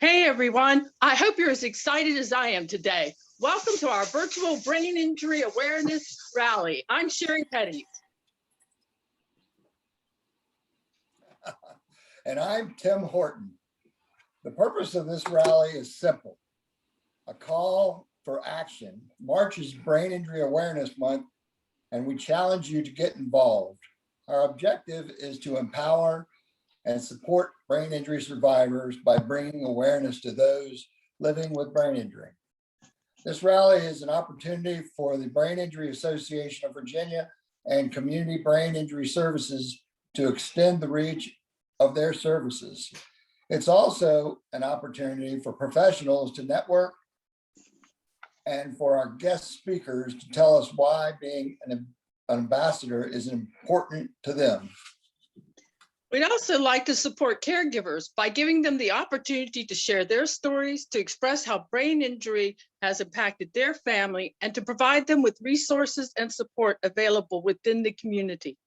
Hey everyone, I hope you're as excited as I am today. Welcome to our virtual Brain Injury Awareness Rally. I'm Sherry Petty. And I'm Tim Horton. The purpose of this rally is simple: a call for action. March is Brain Injury Awareness Month, and we challenge you to get involved. Our objective is to empower and support brain injury survivors by bringing awareness to those living with brain injury. This rally is an opportunity for the Brain Injury Association of Virginia and Community Brain Injury Services to extend the reach of their services. It's also an opportunity for professionals to network and for our guest speakers to tell us why being an ambassador is important to them. We'd also like to support caregivers by giving them the opportunity to share their stories, to express how brain injury has impacted their family, and to provide them with resources and support available within the community.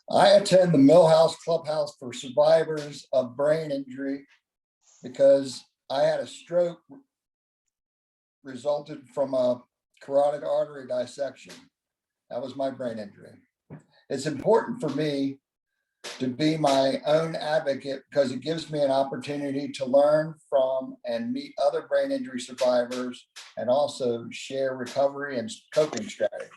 I attend the Millhouse Clubhouse for survivors of brain injury because I had a stroke resulted from a carotid artery dissection. That was my brain injury. It's important for me to be my own advocate because it gives me an opportunity to learn from and meet other brain injury survivors and also share recovery and coping strategies.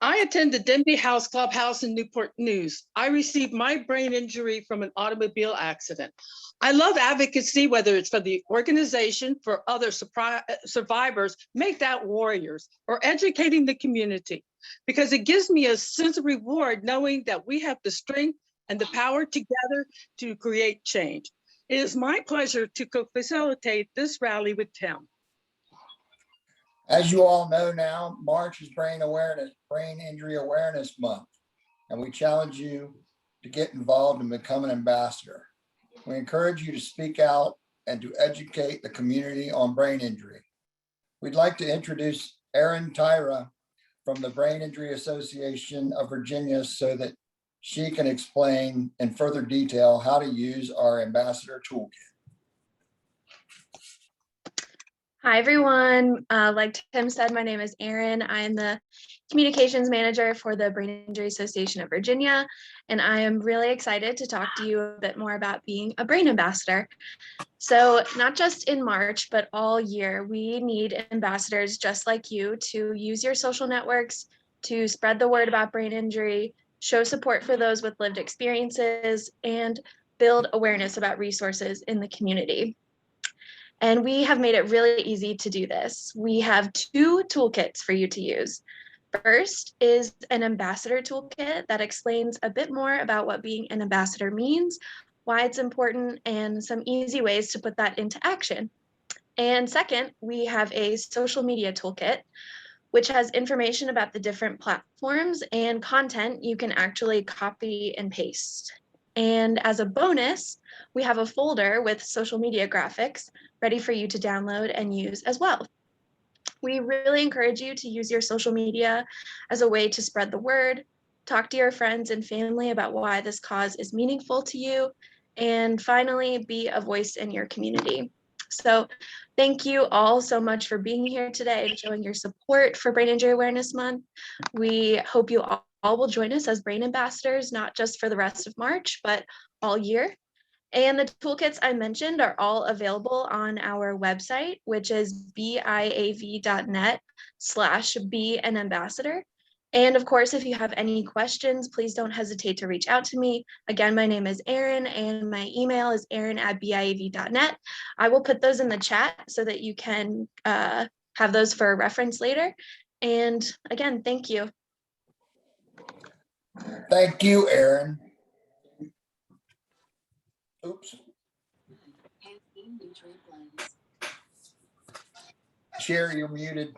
I attend the Denby House Clubhouse in Newport News. I received my brain injury from an automobile accident. I love advocacy, whether it's for the organization, for other survivors, make that warriors, or educating the community, because it gives me a sense of reward knowing that we have the strength and the power together to create change. It is my pleasure to co-facilitate this rally with Tim. As you all know now, March is Brain Injury Awareness Month, and we challenge you to get involved and become an ambassador. We encourage you to speak out and to educate the community on brain injury. We'd like to introduce Erin Tyra from the Brain Injury Association of Virginia so that she can explain in further detail how to use our ambassador toolkit. Hi, everyone. Like Tim said, my name is Erin. I'm the communications manager for the Brain Injury Association of Virginia, and I am really excited to talk to you a bit more about being a brain ambassador. So not just in March, but all year, we need ambassadors just like you to use your social networks to spread the word about brain injury, show support for those with lived experiences, and build awareness about resources in the community. And we have made it really easy to do this. We have two toolkits for you to use. First is an ambassador toolkit that explains a bit more about what being an ambassador means, why it's important, and some easy ways to put that into action. And second, we have a social media toolkit, which has information about the different platforms and content you can actually copy and paste. And as a bonus, we have a folder with social media graphics ready for you to download and use as well. We really encourage you to use your social media as a way to spread the word, talk to your friends and family about why this cause is meaningful to you, and finally, be a voice in your community. So thank you all so much for being here today and showing your support for Brain Injury Awareness Month. We hope you all will join us as brain ambassadors, not just for the rest of March, but all year. And the toolkits I mentioned are all available on our website, which is biav.net/beanambassador. And of course, if you have any questions, please don't hesitate to reach out to me. Again, my name is Erin and my email is erin@biav.net. I will put those in the chat so that you can have those for reference later. And again, thank you. Thank you, Erin. Oops. Sherry, you're muted.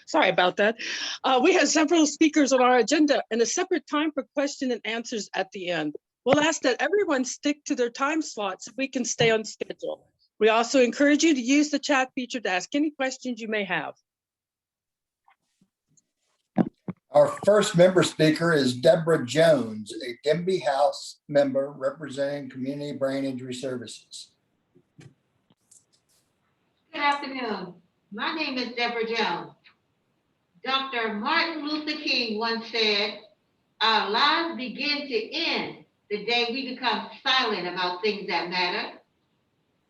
Sorry about that. We have several speakers on our agenda and a separate time for question and answers at the end. We'll ask that everyone stick to their time slots so we can stay on schedule. We also encourage you to use the chat feature to ask any questions you may have. Our first member speaker is Deborah Jones, a Denby House member representing Community Brain Injury Services. Good afternoon. My name is Deborah Jones. Dr. Martin Luther King once said, "Our lives begin to end the day we become silent about things that matter."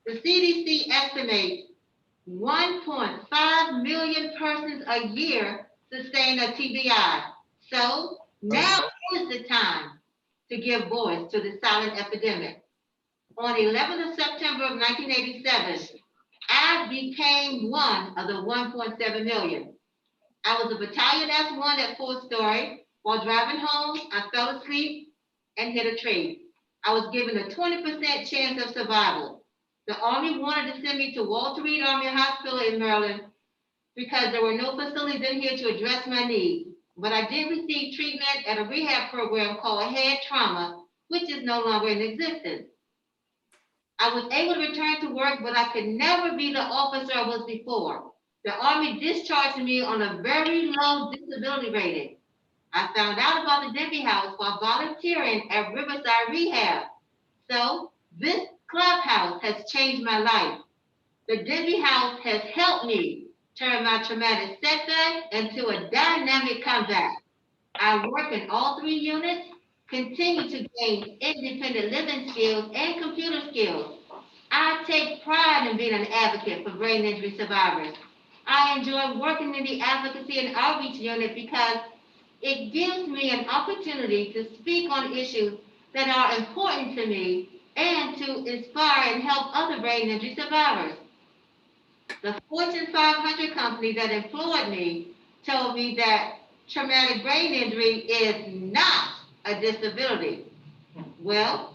The CDC estimates 1.5 million persons a year sustain a TBI. So now is the time to give voice to the silent epidemic. On 11th of September of 1987, I became one of the 1.7 million. I was a battalion S1 at 4th Story. While driving home, I fell asleep and hit a tree. I was given a 20% chance of survival. The Army wanted to send me to Walter Reed Army Hospital in Maryland because there were no facilities in here to address my needs. But I did receive treatment at a rehab program called Head Trauma, which is no longer in existence. I was able to return to work, but I could never be the officer I was before. The Army discharged me on a very low disability rating. I found out about the Denby House while volunteering at Riverside Rehab. So this clubhouse has changed my life. The Denby House has helped me turn my traumatic setback into a dynamic comeback. I work in all 3 units, continue to gain independent living skills and computer skills. I take pride in being an advocate for brain injury survivors. I enjoy working in the advocacy and outreach unit because it gives me an opportunity to speak on issues that are important to me and to inspire and help other brain injury survivors. The Fortune 500 company that employed me told me that traumatic brain injury is not a disability. Well,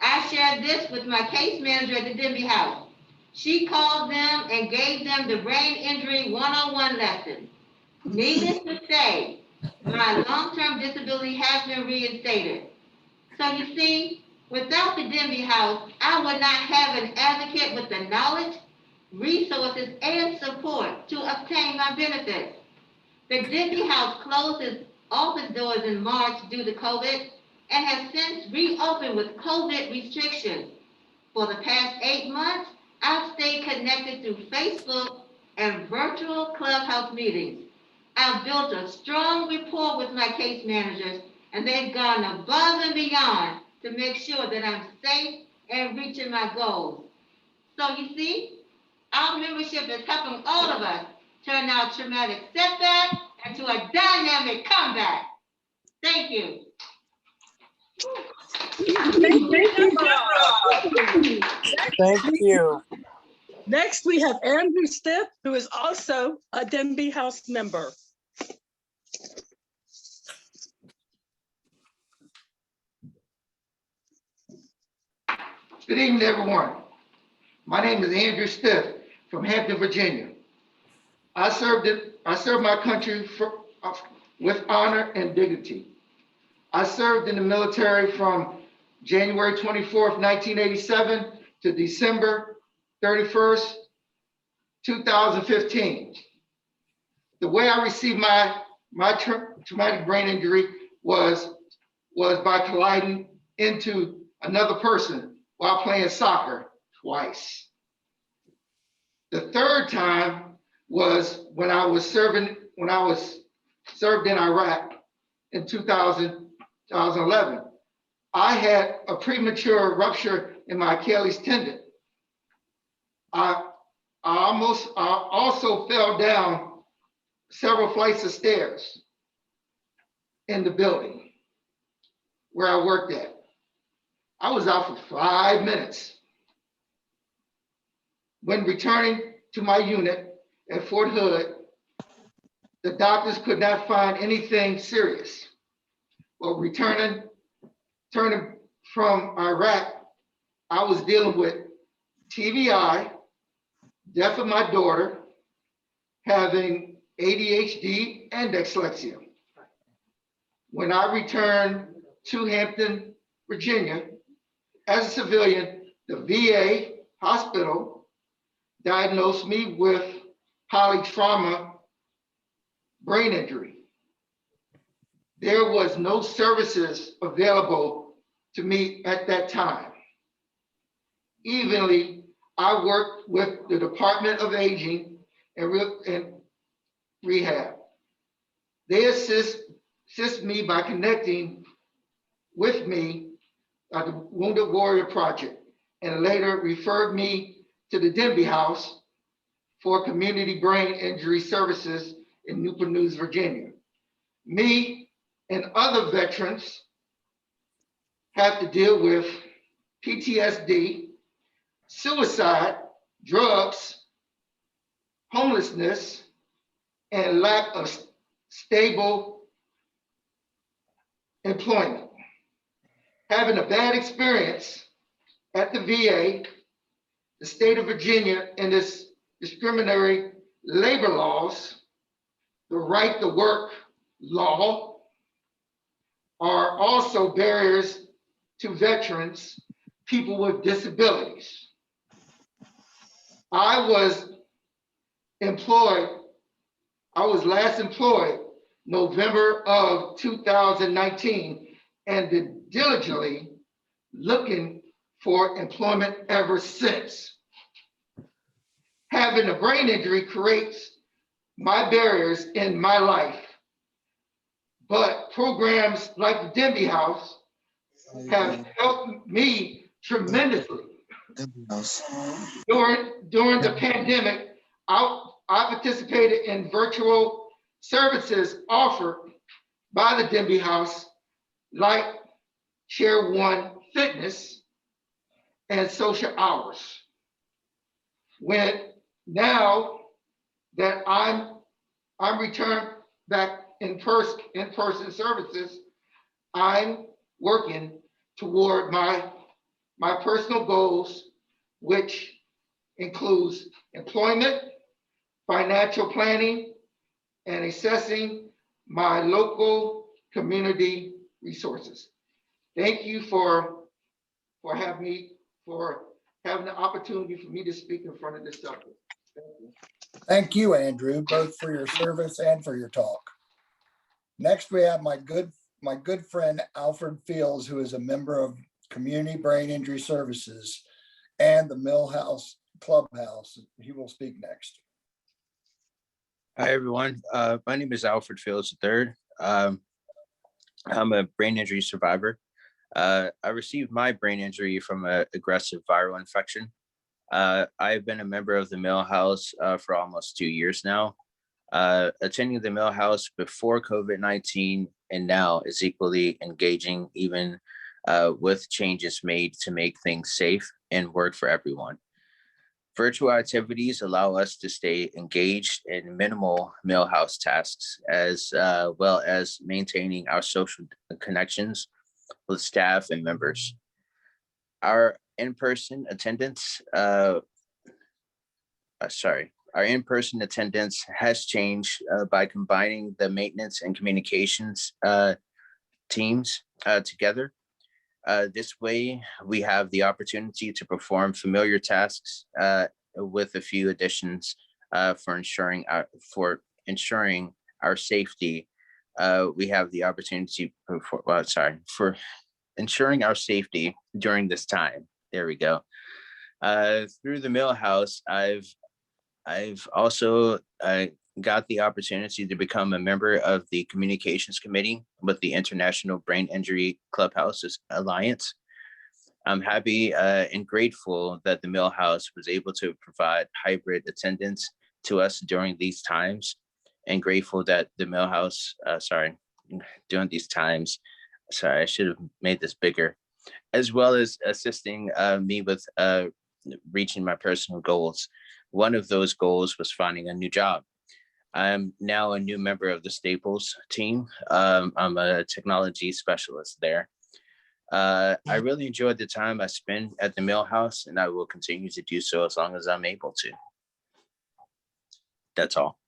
I shared this with my case manager at the Denby House. She called them and gave them the brain injury one-on-one lesson. Needless to say, my long-term disability has been reinstated. So you see, without the Denby House, I would not have an advocate with the knowledge, resources, and support to obtain my benefits. The Denby House closed its office doors in March due to COVID and has since reopened with COVID restrictions. For the past 8 months, I've stayed connected through Facebook and virtual clubhouse meetings. I've built a strong rapport with my case managers, and they've gone above and beyond to make sure that I'm safe and reaching my goals. So you see, our membership is helping all of us turn our traumatic setback into a dynamic comeback. Thank you. Thank you. Next, we have Andrew Stiff, who is also a Denby House member. Good evening, everyone. My name is Andrew Stiff from Hampton, Virginia. I served my country with honor and dignity. I served in the military from January 24th, 1987 to December 31st, 2015. The way I received my traumatic brain injury was by colliding into another person while playing soccer twice. The third time was when I was served in Iraq in 2011. I had a premature rupture in my Achilles tendon. I also fell down several flights of stairs in the building where I worked at. I was out for 5 minutes. When returning to my unit at Fort Hood, the doctors could not find anything serious. Well, returning from Iraq, I was dealing with TBI, death of my daughter, having ADHD and dyslexia. When I returned to Hampton, Virginia, as a civilian, the VA hospital diagnosed me with polytrauma brain injury. there was no services available to me at that time. Evenly, I worked with the Department of Aging and Rehab. They assist me by connecting with me at the Wounded Warrior Project, and later referred me to the Denby House for community brain injury services in Newport News, Virginia. Me and other veterans have to deal with PTSD, suicide, drugs, homelessness, and lack of stable employment. Having a bad experience at the VA, the state of Virginia, and its discriminatory labor laws, the right to work law, are also barriers to veterans, people with disabilities. I was last employed November of 2019, and been diligently looking for employment ever since. Having a brain injury creates my barriers in my life, but programs like the Denby House have helped me tremendously. During the pandemic, I participated in virtual services offered by the Denby House, like Chair One Fitness and social hours. Now that I'm returned back in person services, I'm working toward my personal goals, which includes employment, financial planning, and assessing my local community resources. Thank you for having the opportunity for me to speak in front of this subject. Thank you. Thank you, Andrew, both for your service and for your talk. Next, we have my good friend, Alfred Fields, who is a member of Community Brain Injury Services and the Millhouse Clubhouse. He will speak next. Hi, everyone. My name is Alfred Fields III. I'm a brain injury survivor. I received my brain injury from an aggressive viral infection. I've been a member of the Millhouse for almost 2 years now. Attending the Millhouse before COVID-19 and now is equally engaging, even with changes made to make things safe and work for everyone. Virtual activities allow us to stay engaged in minimal Millhouse tasks, as well as maintaining our social connections with staff and members. Our in-person attendance, has changed by combining the maintenance and communications teams together. This way, we have the opportunity to perform familiar tasks with a few additions for ensuring our safety. We have the opportunity for ensuring our safety during this time. There we go. Through the Millhouse, I've also got the opportunity to become a member of the communications committee with the International Brain Injury Clubhouses Alliance. I'm happy and grateful that the Millhouse was able to provide hybrid attendance to us during these times, and grateful that the Millhouse, during these times, I should have made this bigger, as well as assisting me with reaching my personal goals. One of those goals was finding a new job. I'm now a new member of the Staples team. I'm a technology specialist there. I really enjoyed the time I spent at the Millhouse, and I will continue to do so as long as I'm able to. That's all.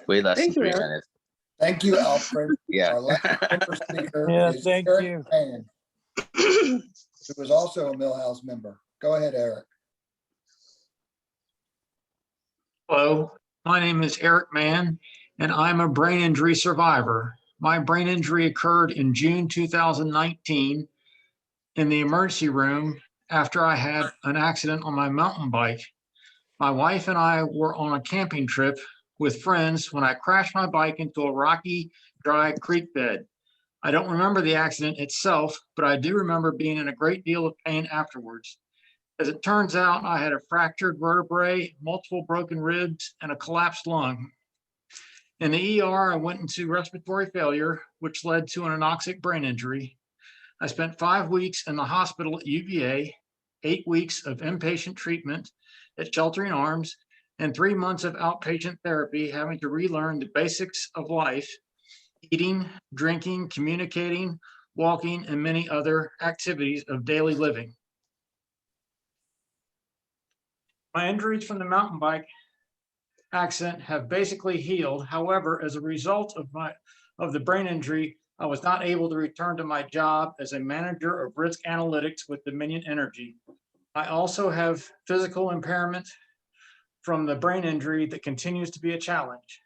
Way less than Thank you, 3 Eric. minutes. Thank you, Alfred. Yeah. Our last member speaker Yeah, is thank Eric you. Pan, who was also a Millhouse member. Go ahead, Eric. Hello, my name is Eric Mann, and I'm a brain injury survivor. My brain injury occurred in June 2019 in the emergency room after I had an accident on my mountain bike. My wife and I were on a camping trip with friends when I crashed my bike into a rocky, dry creek bed. I don't remember the accident itself, but I do remember being in a great deal of pain afterwards. As it turns out, I had a fractured vertebrae, multiple broken ribs, and a collapsed lung. In the ER, I went into respiratory failure, which led to an anoxic brain injury. I spent 5 weeks in the hospital at UVA, 8 weeks of inpatient treatment at Sheltering Arms, and 3 months of outpatient therapy, having to relearn the basics of life, eating, drinking, communicating, walking, and many other activities of daily living. My injuries from the mountain bike accident have basically healed. However, as a result of the brain injury, I was not able to return to my job as a manager of risk analytics with Dominion Energy. I also have physical impairment from the brain injury that continues to be a challenge.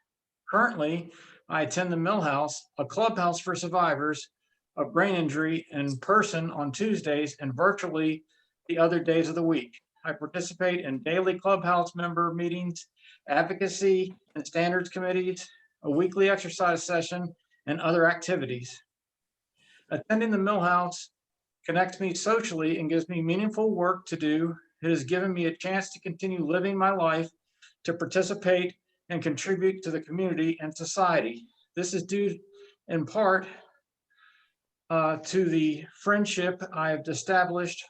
Currently, I attend the Mill House, a clubhouse for survivors of brain injury, in person on Tuesdays and virtually the other days of the week. I participate in daily clubhouse member meetings, advocacy and standards committees, a weekly exercise session, and other activities. Attending the Mill House connects me socially and gives me meaningful work to do. It has given me a chance to continue living my life, to participate and contribute to the community and society. This is due in part to the friendship I have established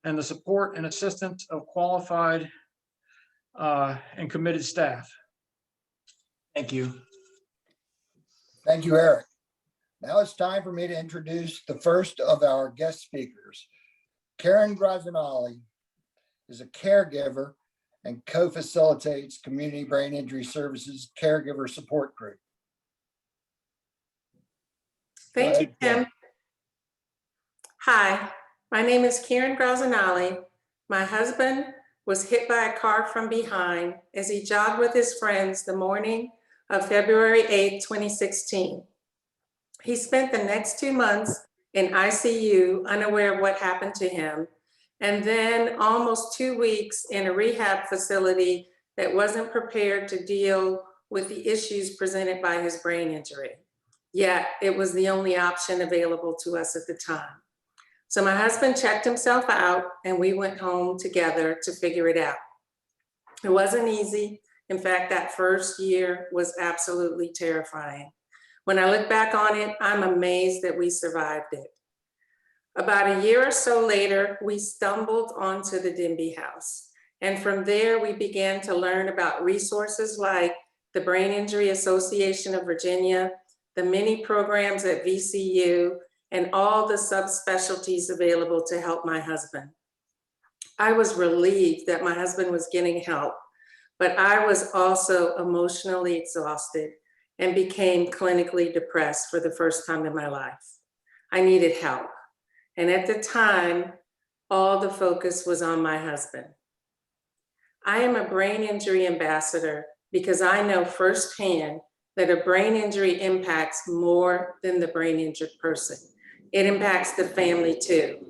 and the support and assistance of qualified and committed staff. Thank you. Thank you, Eric. Now it's time for me to introduce the first of our guest speakers. Karen Grazanali is a caregiver and co-facilitates Community Brain Injury Services Caregiver Support Group. Thank you, Tim. Hi, my name is Karen Grazanali. My husband was hit by a car from behind as he jogged with his friends the morning of February 8, 2016. He spent the next 2 months in ICU, unaware of what happened to him, and then almost 2 weeks in a rehab facility that wasn't prepared to deal with the issues presented by his brain injury. Yet it was the only option available to us at the time. So my husband checked himself out and we went home together to figure it out. It wasn't easy. In fact, that first year was absolutely terrifying. When I look back on it, I'm amazed that we survived it. About a year or so later, we stumbled onto the Denby House. And from there, we began to learn about resources like the Brain Injury Association of Virginia, the many programs at VCU, and all the subspecialties available to help my husband. I was relieved that my husband was getting help, but I was also emotionally exhausted and became clinically depressed for the first time in my life. I needed help. And at the time, all the focus was on my husband. I am a brain injury ambassador because I know firsthand that a brain injury impacts more than the brain injured person. It impacts the family too.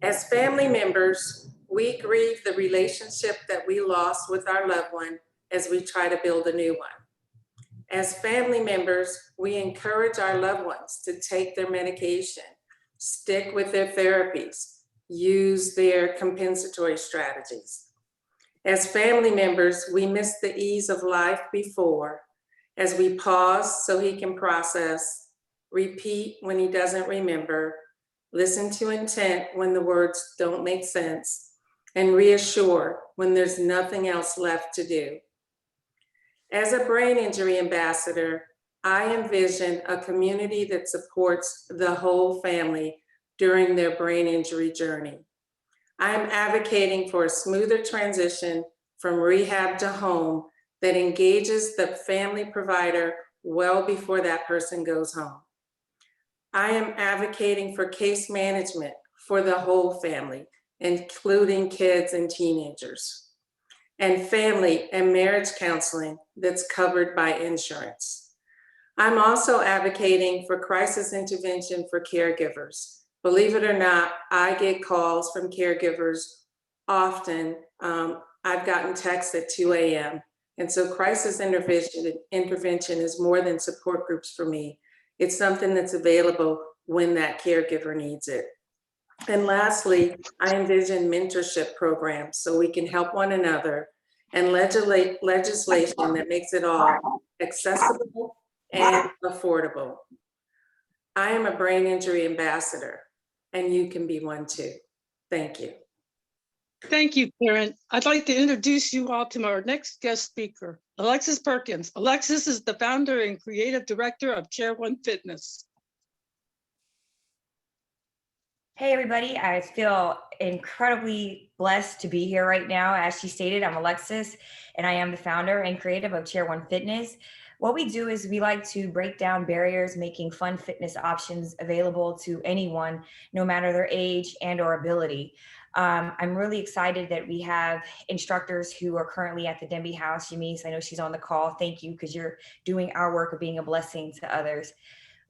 As family members, we grieve the relationship that we lost with our loved one as we try to build a new one. As family members, we encourage our loved ones to take their medication, stick with their therapies, use their compensatory strategies. As family members, we miss the ease of life before as we pause so he can process, repeat when he doesn't remember, listen to intent when the words don't make sense, and reassure when there's nothing else left to do. As a brain injury ambassador, I envision a community that supports the whole family during their brain injury journey. I am advocating for a smoother transition from rehab to home that engages the family provider well before that person goes home. I am advocating for case management for the whole family, including kids and teenagers. and family and marriage counseling that's covered by insurance. I'm also advocating for crisis intervention for caregivers. Believe it or not, I get calls from caregivers often. I've gotten texts at 2 a.m. And so crisis intervention is more than support groups for me. It's something that's available when that caregiver needs it. And lastly, I envision mentorship programs so we can help one another, and legislation that makes it all accessible and affordable. I am a brain injury ambassador, and you can be one too. Thank you. Thank you, Karen. I'd like to introduce you all to our next guest speaker, Alexis Perkins. Alexis is the founder and creative director of Chair One Fitness. Hey everybody, I feel incredibly blessed to be here right now. As she stated, I'm Alexis and I am the founder and creative of Chair One Fitness. What we do is we like to break down barriers, making fun fitness options available to anyone, no matter their age and or ability. I'm really excited that we have instructors who are currently at the Denby House. Yamise, I know she's on the call. Thank you, because you're doing our work of being a blessing to others.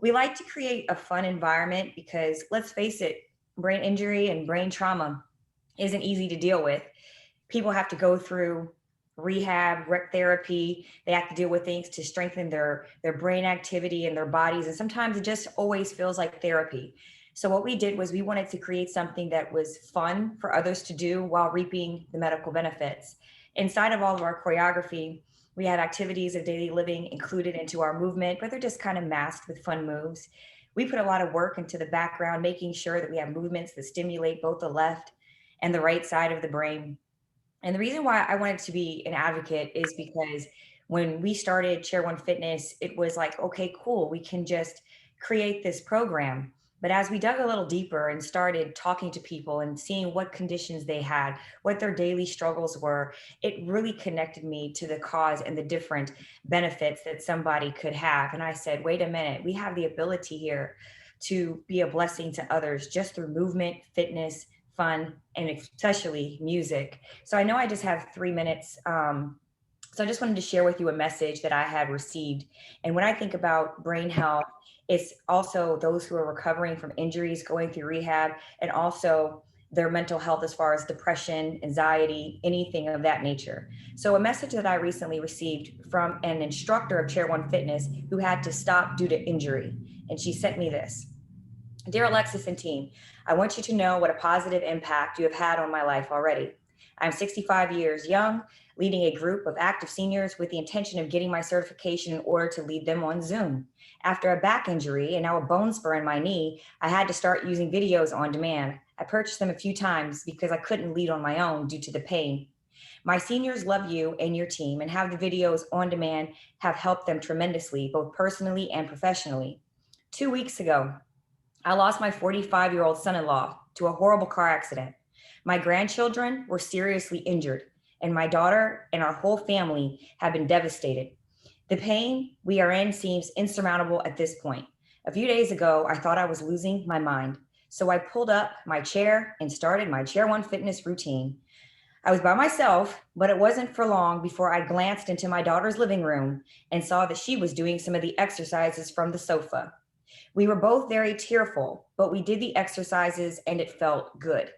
We like to create a fun environment because let's face it, brain injury and brain trauma isn't easy to deal with. People have to go through rehab, rec therapy. They have to deal with things to strengthen their brain activity and their bodies. And sometimes it just always feels like therapy. So what we did was we wanted to create something that was fun for others to do while reaping the medical benefits. Inside of all of our choreography, we have activities of daily living included into our movement, but they're just kind of masked with fun moves. We put a lot of work into the background, making sure that we have movements that stimulate both the left and the right side of the brain. And the reason why I wanted to be an advocate is because when we started Chair One Fitness, it was like, okay, cool, we can just create this program. But as we dug a little deeper and started talking to people and seeing what conditions they had, what their daily struggles were, it really connected me to the cause and the different benefits that somebody could have. And I said, wait a minute, we have the ability here to be a blessing to others just through movement, fitness, fun, and especially music. So I know I just have 3 minutes. So I just wanted to share with you a message that I had received. And when I think about brain health, it's also those who are recovering from injuries, going through rehab, and also their mental health as far as depression, anxiety, anything of that nature. So a message that I recently received from an instructor of Chair One Fitness who had to stop due to injury. And she sent me this. Dear Alexis and team, I want you to know what a positive impact you have had on my life already. I'm 65 years young, leading a group of active seniors with the intention of getting my certification in order to lead them on Zoom. After a back injury and now a bone spur in my knee, I had to start using videos on demand. I purchased them a few times because I couldn't lead on my own due to the pain. My seniors love you and your team, and have the videos on demand have helped them tremendously, both personally and professionally. 2 weeks ago, I lost my 45-year-old son-in-law to a horrible car accident. My grandchildren were seriously injured, and my daughter and our whole family have been devastated. The pain we are in seems insurmountable at this point. A few days ago, I thought I was losing my mind. So I pulled up my chair and started my Chair One Fitness routine. I was by myself, but it wasn't for long before I glanced into my daughter's living room and saw that she was doing some of the exercises from the sofa. We were both very tearful, but we did the exercises and it felt good.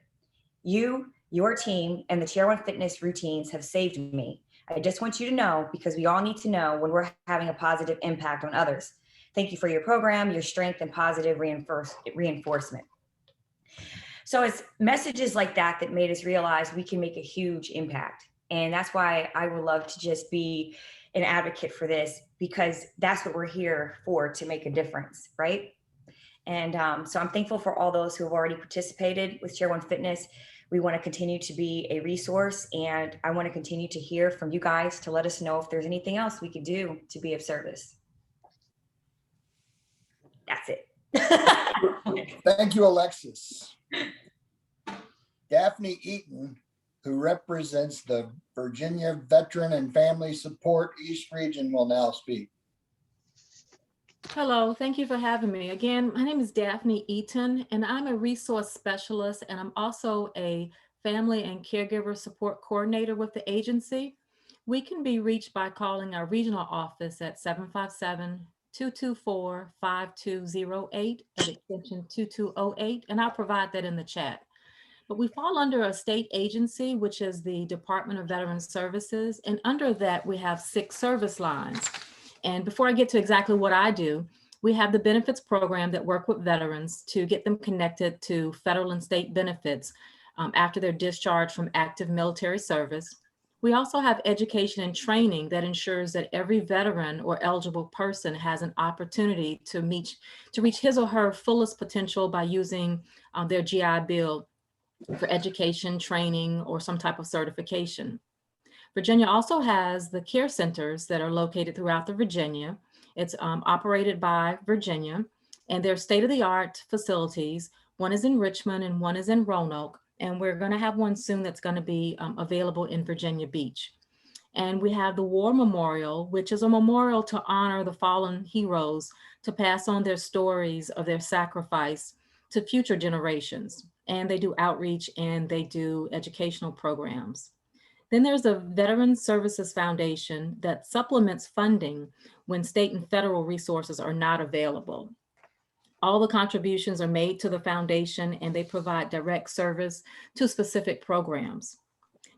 You, your team, and the Chair One Fitness routines have saved me. I just want you to know, because we all need to know when we're having a positive impact on others. Thank you for your program, your strength, and positive reinforcement. So it's messages like that that made us realize we can make a huge impact. And that's why I would love to just be an advocate for this, because that's what we're here for, to make a difference, right? And so I'm thankful for all those who have already participated with Chair One Fitness. We want to continue to be a resource, and I want to continue to hear from you guys to let us know if there's anything else we could do to be of service. That's it. Thank you, Alexis. Daphne Eaton, who represents the Virginia Veteran and Family Support East Region, will now speak. Hello, thank you for having me. Again, my name is Daphne Eaton, and I'm a resource specialist, and I'm also a Family and Caregiver Support Coordinator with the agency. We can be reached by calling our regional office at 757-224-5208 at extension 2208, and I'll provide that in the chat. But we fall under a state agency, which is the Department of Veterans Services. And under that, we have 6 service lines. And before I get to exactly what I do, we have the benefits program that work with veterans to get them connected to federal and state benefits after their discharge from active military service. We also have education and training that ensures that every veteran or eligible person has an opportunity to reach his or her fullest potential by using their GI Bill for education, training, or some type of certification. Virginia also has the care centers that are located throughout the Virginia. It's operated by Virginia, and they're state-of-the-art facilities. One is in Richmond and one is in Roanoke, and we're going to have one soon that's going to be available in Virginia Beach. And we have the War Memorial, which is a memorial to honor the fallen heroes, to pass on their stories of their sacrifice to future generations. And they do outreach and they do educational programs. Then there's a Veterans Services Foundation that supplements funding when state and federal resources are not available. All the contributions are made to the foundation and they provide direct service to specific programs.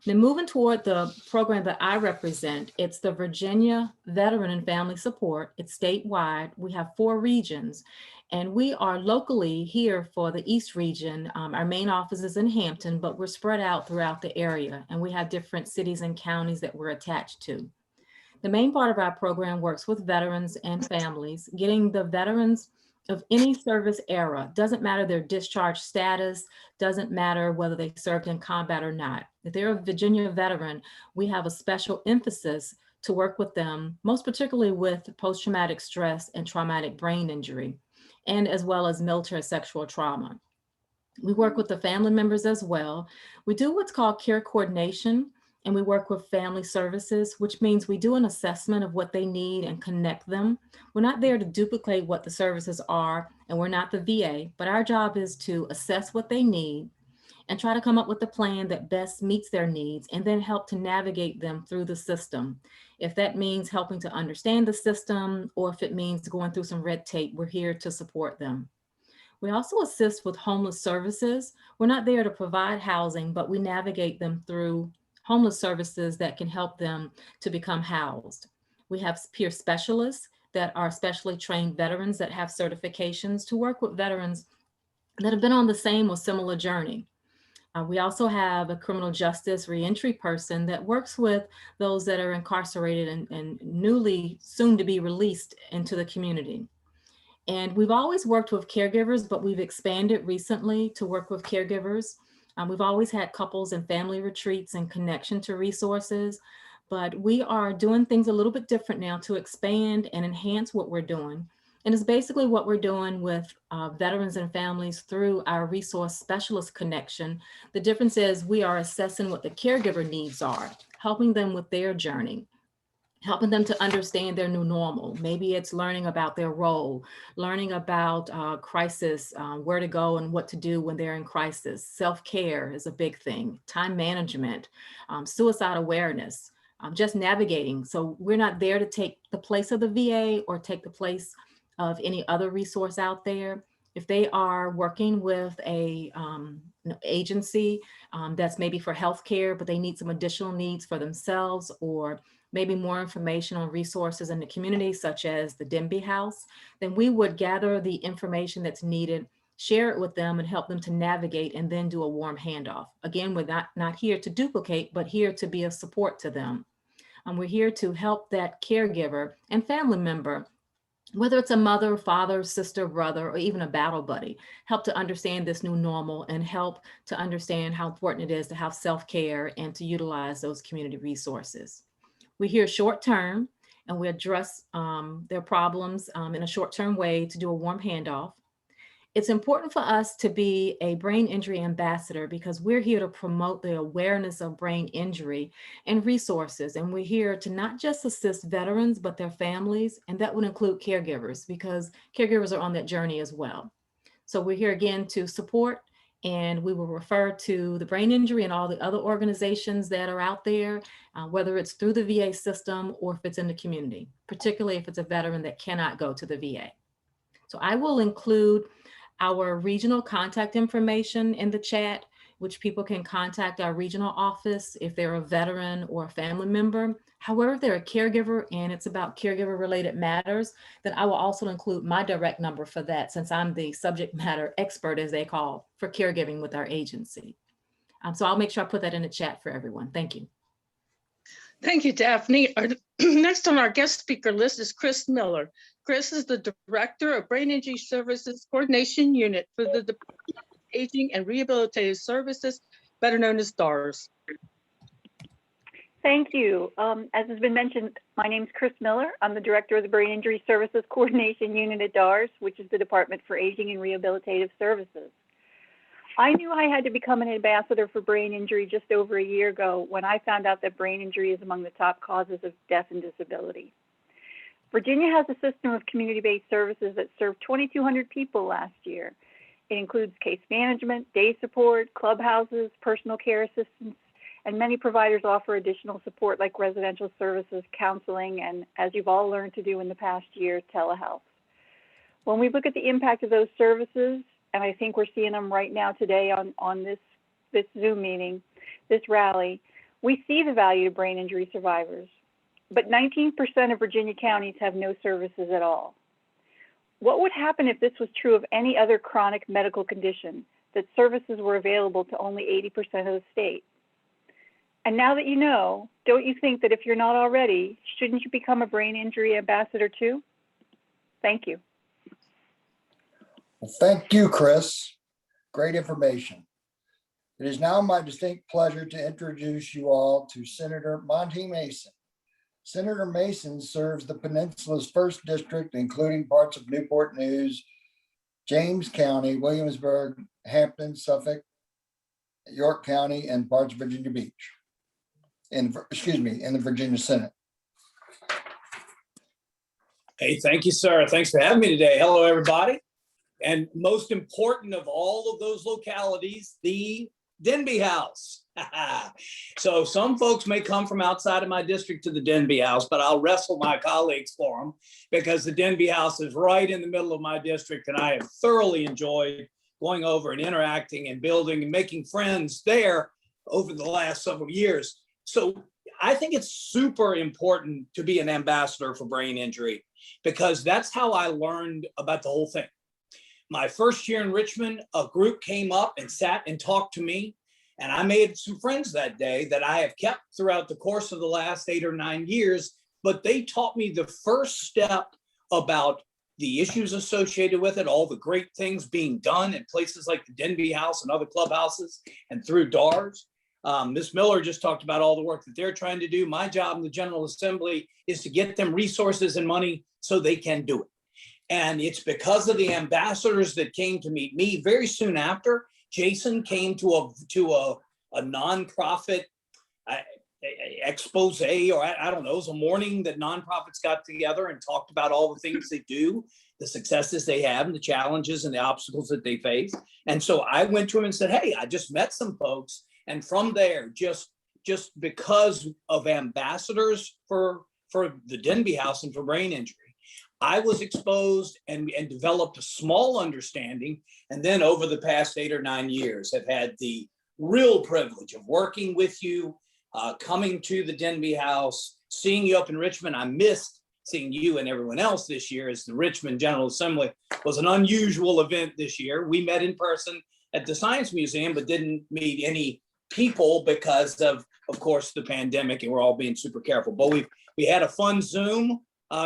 Then moving toward the program that I represent, it's the Virginia Veteran and Family Support. It's statewide. We have 4 regions, and we are locally here for the East region. Our main office is in Hampton, but we're spread out throughout the area, and we have different cities and counties that we're attached to. The main part of our program works with veterans and families, getting the veterans of any service era, doesn't matter their discharge status, doesn't matter whether they served in combat or not. If they're a Virginia veteran, we have a special emphasis to work with them, most particularly with post-traumatic stress and traumatic brain injury, and as well as military sexual trauma. We work with the family members as well. We do what's called care coordination, and we work with family services, which means we do an assessment of what they need and connect them. We're not there to duplicate what the services are, and we're not the VA, but our job is to assess what they need and try to come up with a plan that best meets their needs and then help to navigate them through the system. If that means helping to understand the system, or if it means going through some red tape, we're here to support them. We also assist with homeless services. We're not there to provide housing, but we navigate them through homeless services that can help them to become housed. We have peer specialists that are specially trained veterans that have certifications to work with veterans that have been on the same or similar journey. We also have a criminal justice reentry person that works with those that are incarcerated and newly soon to be released into the community. And we've always worked with caregivers, but we've expanded recently to work with caregivers. We've always had couples and family retreats and connection to resources, but we are doing things a little bit different now to expand and enhance what we're doing. And it's basically what we're doing with veterans and families through our resource specialist connection. The difference is we are assessing what the caregiver needs are, helping them with their journey, helping them to understand their new normal. Maybe it's learning about their role, learning about crisis, where to go and what to do when they're in crisis. Self-care is a big thing, time management, suicide awareness, just navigating. So we're not there to take the place of the VA or take the place of any other resource out there. If they are working with a agency that's maybe for healthcare, but they need some additional needs for themselves, or maybe more information on resources in the community, such as the Denby House, then we would gather the information that's needed, share it with them, and help them to navigate and then do a warm handoff. Again, we're not here to duplicate, but here to be a support to them. We're here to help that caregiver and family member, whether it's a mother, father, sister, brother, or even a battle buddy, help to understand this new normal and help to understand how important it is to have self-care and to utilize those community resources. We're here short-term, and we address their problems in a short-term way to do a warm handoff. It's important for us to be a brain injury ambassador because we're here to promote the awareness of brain injury and resources. And we're here to not just assist veterans, but their families. And that would include caregivers because caregivers are on that journey as well. So we're here again to support and we will refer to the brain injury and all the other organizations that are out there, whether it's through the VA system or if it's in the community, particularly if it's a veteran that cannot go to the VA. So I will include our regional contact information in the chat, which people can contact our regional office if they're a veteran or a family member. However, if they're a caregiver and it's about caregiver related matters, then I will also include my direct number for that, since I'm the subject matter expert, as they call, for caregiving with our agency. So I'll make sure I put that in the chat for everyone. Thank you. Thank you, Daphne. Next on our guest speaker list is Chris Miller. Chris is the Director of Brain Injury Services Coordination Unit for the Department of Aging and Rehabilitative Services, better known as DARS. Thank you. As has been mentioned, my name is Chris Miller. I'm the Director of the Brain Injury Services Coordination Unit at DARS, which is the Department for Aging and Rehabilitative Services. I knew I had to become an ambassador for brain injury just over a year ago when I found out that brain injury is among the top causes of death and disability. Virginia has a system of community-based services that served 2,200 people last year. It includes case management, day support, clubhouses, personal care assistance, and many providers offer additional support like residential services, counseling, and, as you've all learned to do in the past year, telehealth. When we look at the impact of those services, and I think we're seeing them right now today on this Zoom meeting, this rally, we see the value to brain injury survivors. But 19% of Virginia counties have no services at all. What would happen if this was true of any other chronic medical condition, that services were available to only 80% of the state? And now that you know, don't you think that if you're not already, shouldn't you become a brain injury ambassador too? Thank you. Well, thank you, Chris. Great information. It is now my distinct pleasure to introduce you all to Senator Monty Mason. Senator Mason serves the Peninsula's 1st District, including parts of Newport News, James County, Williamsburg, Hampton, Suffolk, York County, and parts of Virginia Beach. In the Virginia Senate. Hey, thank you, sir. Thanks for having me today. Hello, everybody. And most important of all of those localities, the Denby House. So some folks may come from outside of my district to the Denby House, but I'll wrestle my colleagues for them because the Denby House is right in the middle of my district, and I have thoroughly enjoyed going over and interacting and building and making friends there over the last several years. So I think it's super important to be an ambassador for brain injury because that's how I learned about the whole thing. My first year in Richmond, a group came up and sat and talked to me, and I made some friends that day that I have kept throughout the course of the last 8 or 9 years, but they taught me the first step about the issues associated with it, all the great things being done in places like the Denby House and other clubhouses and through DARS. Ms. Miller just talked about all the work that they're trying to do. My job in the General Assembly is to get them resources and money so they can do it. And it's because of the ambassadors that came to meet me. Very soon after, Jason came to a nonprofit expose, or I don't know, it was a morning that nonprofits got together and talked about all the things they do, the successes they have, and the challenges and the obstacles that they face. And so I went to him and said, hey, I just met some folks. And from there, just because of ambassadors for the Denby House and for brain injury, I was exposed and developed a small understanding. And then over the past 8 or 9 years, have had the real privilege of working with you, coming to the Denby House, seeing you up in Richmond. I missed seeing you and everyone else this year, as the Richmond General Assembly was an unusual event this year. We met in person at the Science Museum, but didn't meet any people because of course, the pandemic, and we're all being super careful. But we had a fun Zoom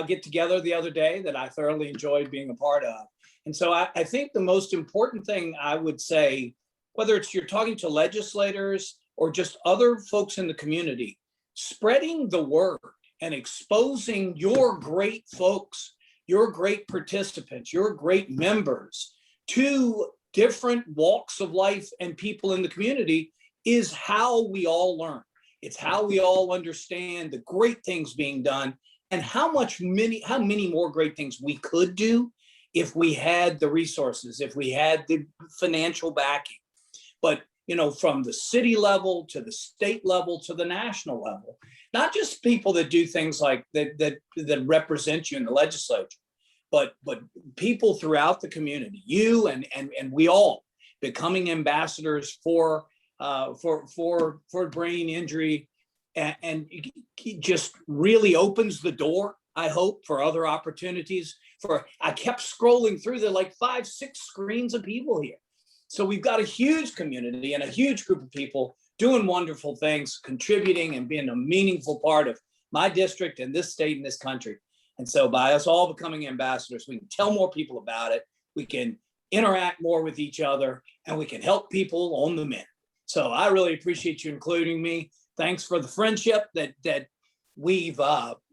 get together the other day that I thoroughly enjoyed being a part of. And so I think the most important thing I would say, whether it's you're talking to legislators or just other folks in the community, spreading the word and exposing your great folks, your great participants, your great members to different walks of life and people in the community is how we all learn. It's how we all understand the great things being done and how many more great things we could do if we had the resources, if we had the financial backing. but from the city level to the state level to the national level, not just people that do things like that represent you in the legislature, but people throughout the community, you and we all becoming ambassadors for brain injury, and it just really opens the door, I hope, for other opportunities. I kept scrolling through the 5, 6 screens of people here. So we've got a huge community and a huge group of people doing wonderful things, contributing and being a meaningful part of my district and this state and this country. And so by us all becoming ambassadors, we can tell more people about it. We can interact more with each other, and we can help people on the mend. So I really appreciate you including me. Thanks for the friendship that we've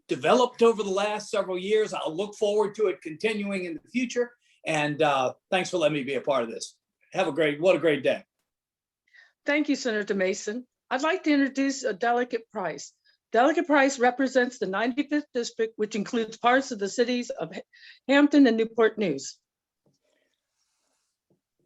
developed over the last several years. I'll look forward to it continuing in the future. And thanks for letting me be a part of this. What a great day. Thank you, Senator Mason. I'd like to introduce Delegate Price. Delegate Price represents the 95th District, which includes parts of the cities of Hampton and Newport News.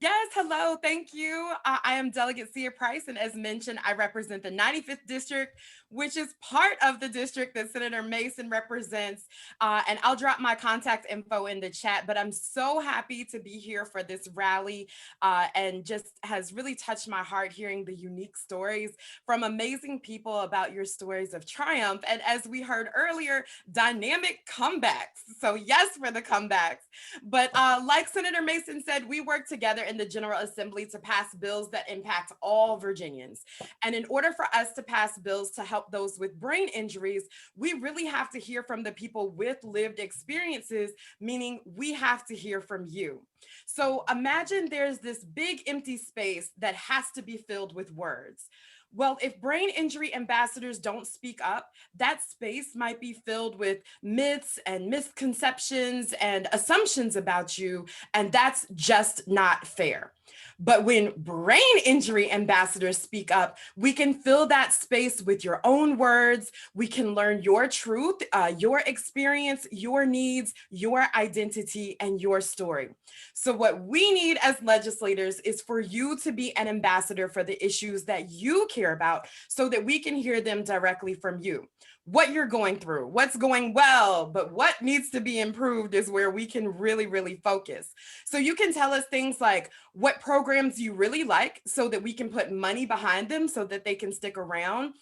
Yes, hello, thank you. I am Delegate Sia Price, and as mentioned, I represent the 95th District, which is part of the district that Senator Mason represents. And I'll drop my contact info in the chat, but I'm so happy to be here for this rally, and just has really touched my heart hearing the unique stories from amazing people about your stories of triumph. And as we heard earlier, dynamic comebacks. So yes, for the comebacks. But like Senator Mason said, we work together in the General Assembly to pass bills that impact all Virginians. And in order for us to pass bills to help those with brain injuries, we really have to hear from the people with lived experiences, meaning we have to hear from you. So imagine there's this big empty space that has to be filled with words. Well, if brain injury ambassadors don't speak up, that space might be filled with myths and misconceptions and assumptions about you, and that's just not fair. But when brain injury ambassadors speak up, we can fill that space with your own words. We can learn your truth, your experience, your needs, your identity, and your story. So what we need as legislators is for you to be an ambassador for the issues that you care about so that we can hear them directly from you. What you're going through, what's going well, but what needs to be improved is where we can really, really focus. So you can tell us things like what programs you really like so that we can put money behind them so that they can stick around,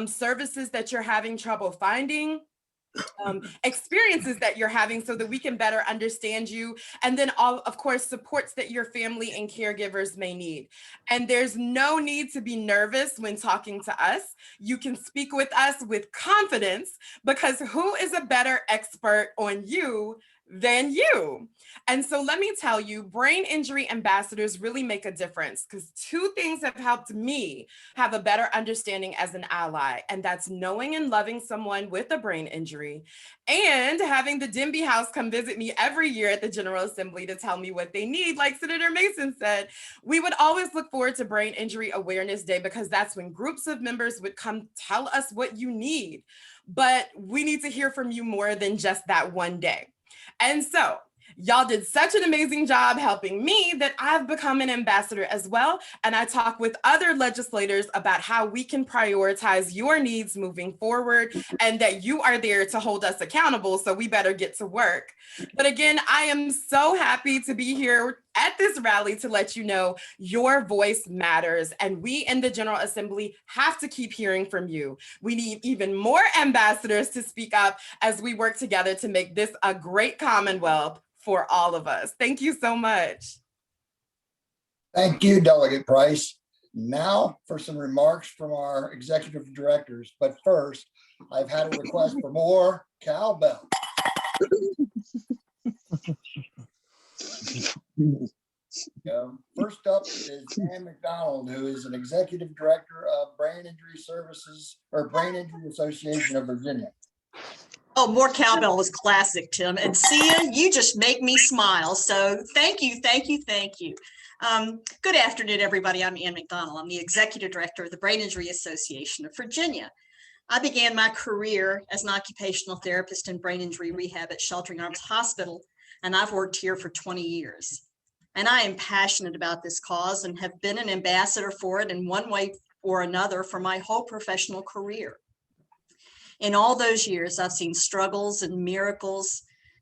services that you're having trouble finding, experiences that you're having so that we can better understand you, and then all, of course, supports that your family and caregivers may need. And there's no need to be nervous when talking to us. You can speak with us with confidence, because who is a better expert on you than you? And so let me tell you, brain injury ambassadors really make a difference, because 2 things have helped me have a better understanding as an ally, and that's knowing and loving someone with a brain injury and having the Denby House come visit me every year at the General Assembly to tell me what they need. Like Senator Mason said, we would always look forward to Brain Injury Awareness Day, because that's when groups of members would come tell us what you need. But we need to hear from you more than just that one day. And so y'all did such an amazing job helping me that I've become an ambassador as well. And I talk with other legislators about how we can prioritize your needs moving forward, and that you are there to hold us accountable. So we better get to work. But again, I am so happy to be here at this rally to let you know your voice matters. And we in the General Assembly have to keep hearing from you. We need even more ambassadors to speak up as we work together to make this a great Commonwealth for all of us. Thank you so much. Thank you, Delegate Price. Now for some remarks from our executive directors. But first, I've had a request for more cowbell. First up is Ann McDonald, who is an executive director of Brain Injury Services, or Brain Injury Association of Virginia. Oh, more cowbell was classic, Tim. And Sia, you just make me smile. So thank you, thank you, thank you. Good afternoon, everybody. I'm Ann McDonald. I'm the executive director of the Brain Injury Association of Virginia. I began my career as an occupational therapist in brain injury rehab at Sheltering Arms Hospital, and I've worked here for 20 years. And I am passionate about this cause and have been an ambassador for it in one way or another for my whole professional career. In all those years, I've seen struggles and miracles,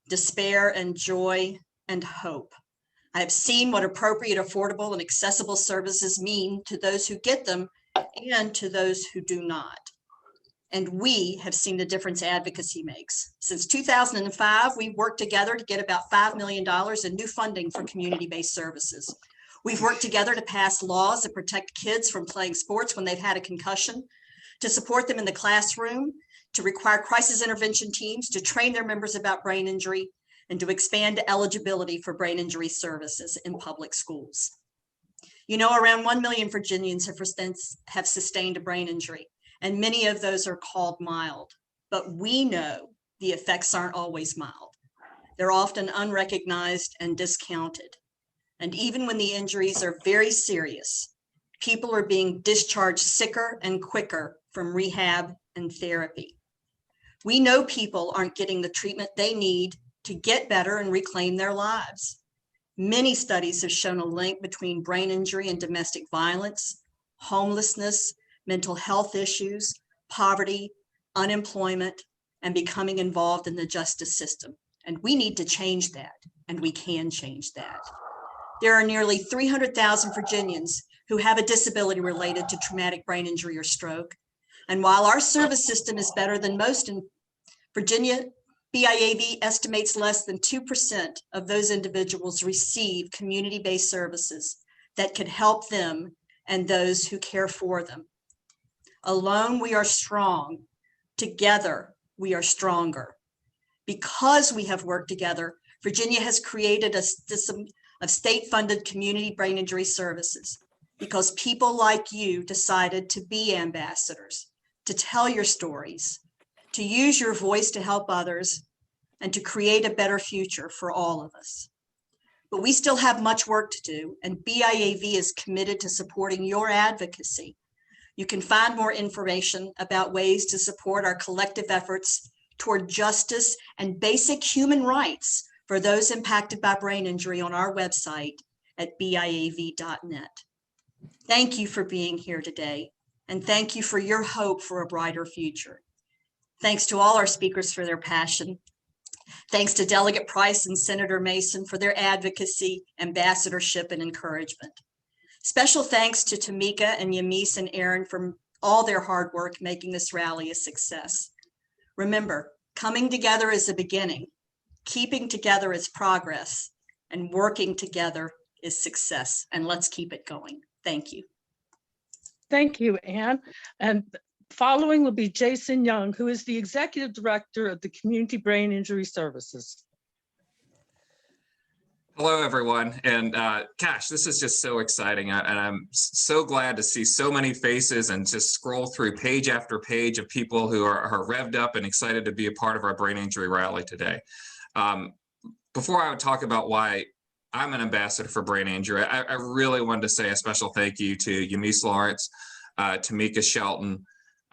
despair and joy and hope. I have seen what appropriate, affordable, and accessible services mean to those who get them and to those who do not. And we have seen the difference advocacy makes. Since 2005, we've worked together to get about $5 million in new funding for community-based services. We've worked together to pass laws that protect kids from playing sports when they've had a concussion, to support them in the classroom, to require crisis intervention teams to train their members about brain injury, and to expand eligibility for brain injury services in public schools. You know, around 1 million Virginians have sustained a brain injury, and many of those are called mild. But we know the effects aren't always mild. They're often unrecognized and discounted. And even when the injuries are very serious, people are being discharged sicker and quicker from rehab and therapy. We know people aren't getting the treatment they need to get better and reclaim their lives. Many studies have shown a link between brain injury and domestic violence, homelessness, mental health issues, poverty, unemployment, and becoming involved in the justice system. And we need to change that, and we can change that. There are nearly 300,000 Virginians who have a disability related to traumatic brain injury or stroke. And while our service system is better than most in Virginia, BIAV estimates less than 2% of those individuals receive community-based services that could help them and those who care for them. Alone, we are strong. Together, we are stronger. Because we have worked together, Virginia has created a system of state-funded community brain injury services because people like you decided to be ambassadors, to tell your stories, to use your voice to help others, and to create a better future for all of us. But we still have much work to do, and BIAV is committed to supporting your advocacy. You can find more information about ways to support our collective efforts toward justice and basic human rights for those impacted by brain injury on our website at biav.net. Thank you for being here today, and thank you for your hope for a brighter future. Thanks to all our speakers for their passion. Thanks to Delegate Price and Senator Mason for their advocacy, ambassadorship, and encouragement. Special thanks to Tamika and Yamis and Aaron for all their hard work making this rally a success. Remember, coming together is a beginning, keeping together is progress, and working together is success. And let's keep it going. Thank you. Thank you, Ann. And following will be Jason Young, who is the Executive Director of the Community Brain Injury Services. Hello, everyone. And gosh, this is just so exciting. And I'm so glad to see so many faces and just scroll through page after page of people who are revved up and excited to be a part of our brain injury rally today. Before I would talk about why I'm an ambassador for brain injury, I really wanted to say a special thank you to Yamis Lawrence, Tamika Shelton,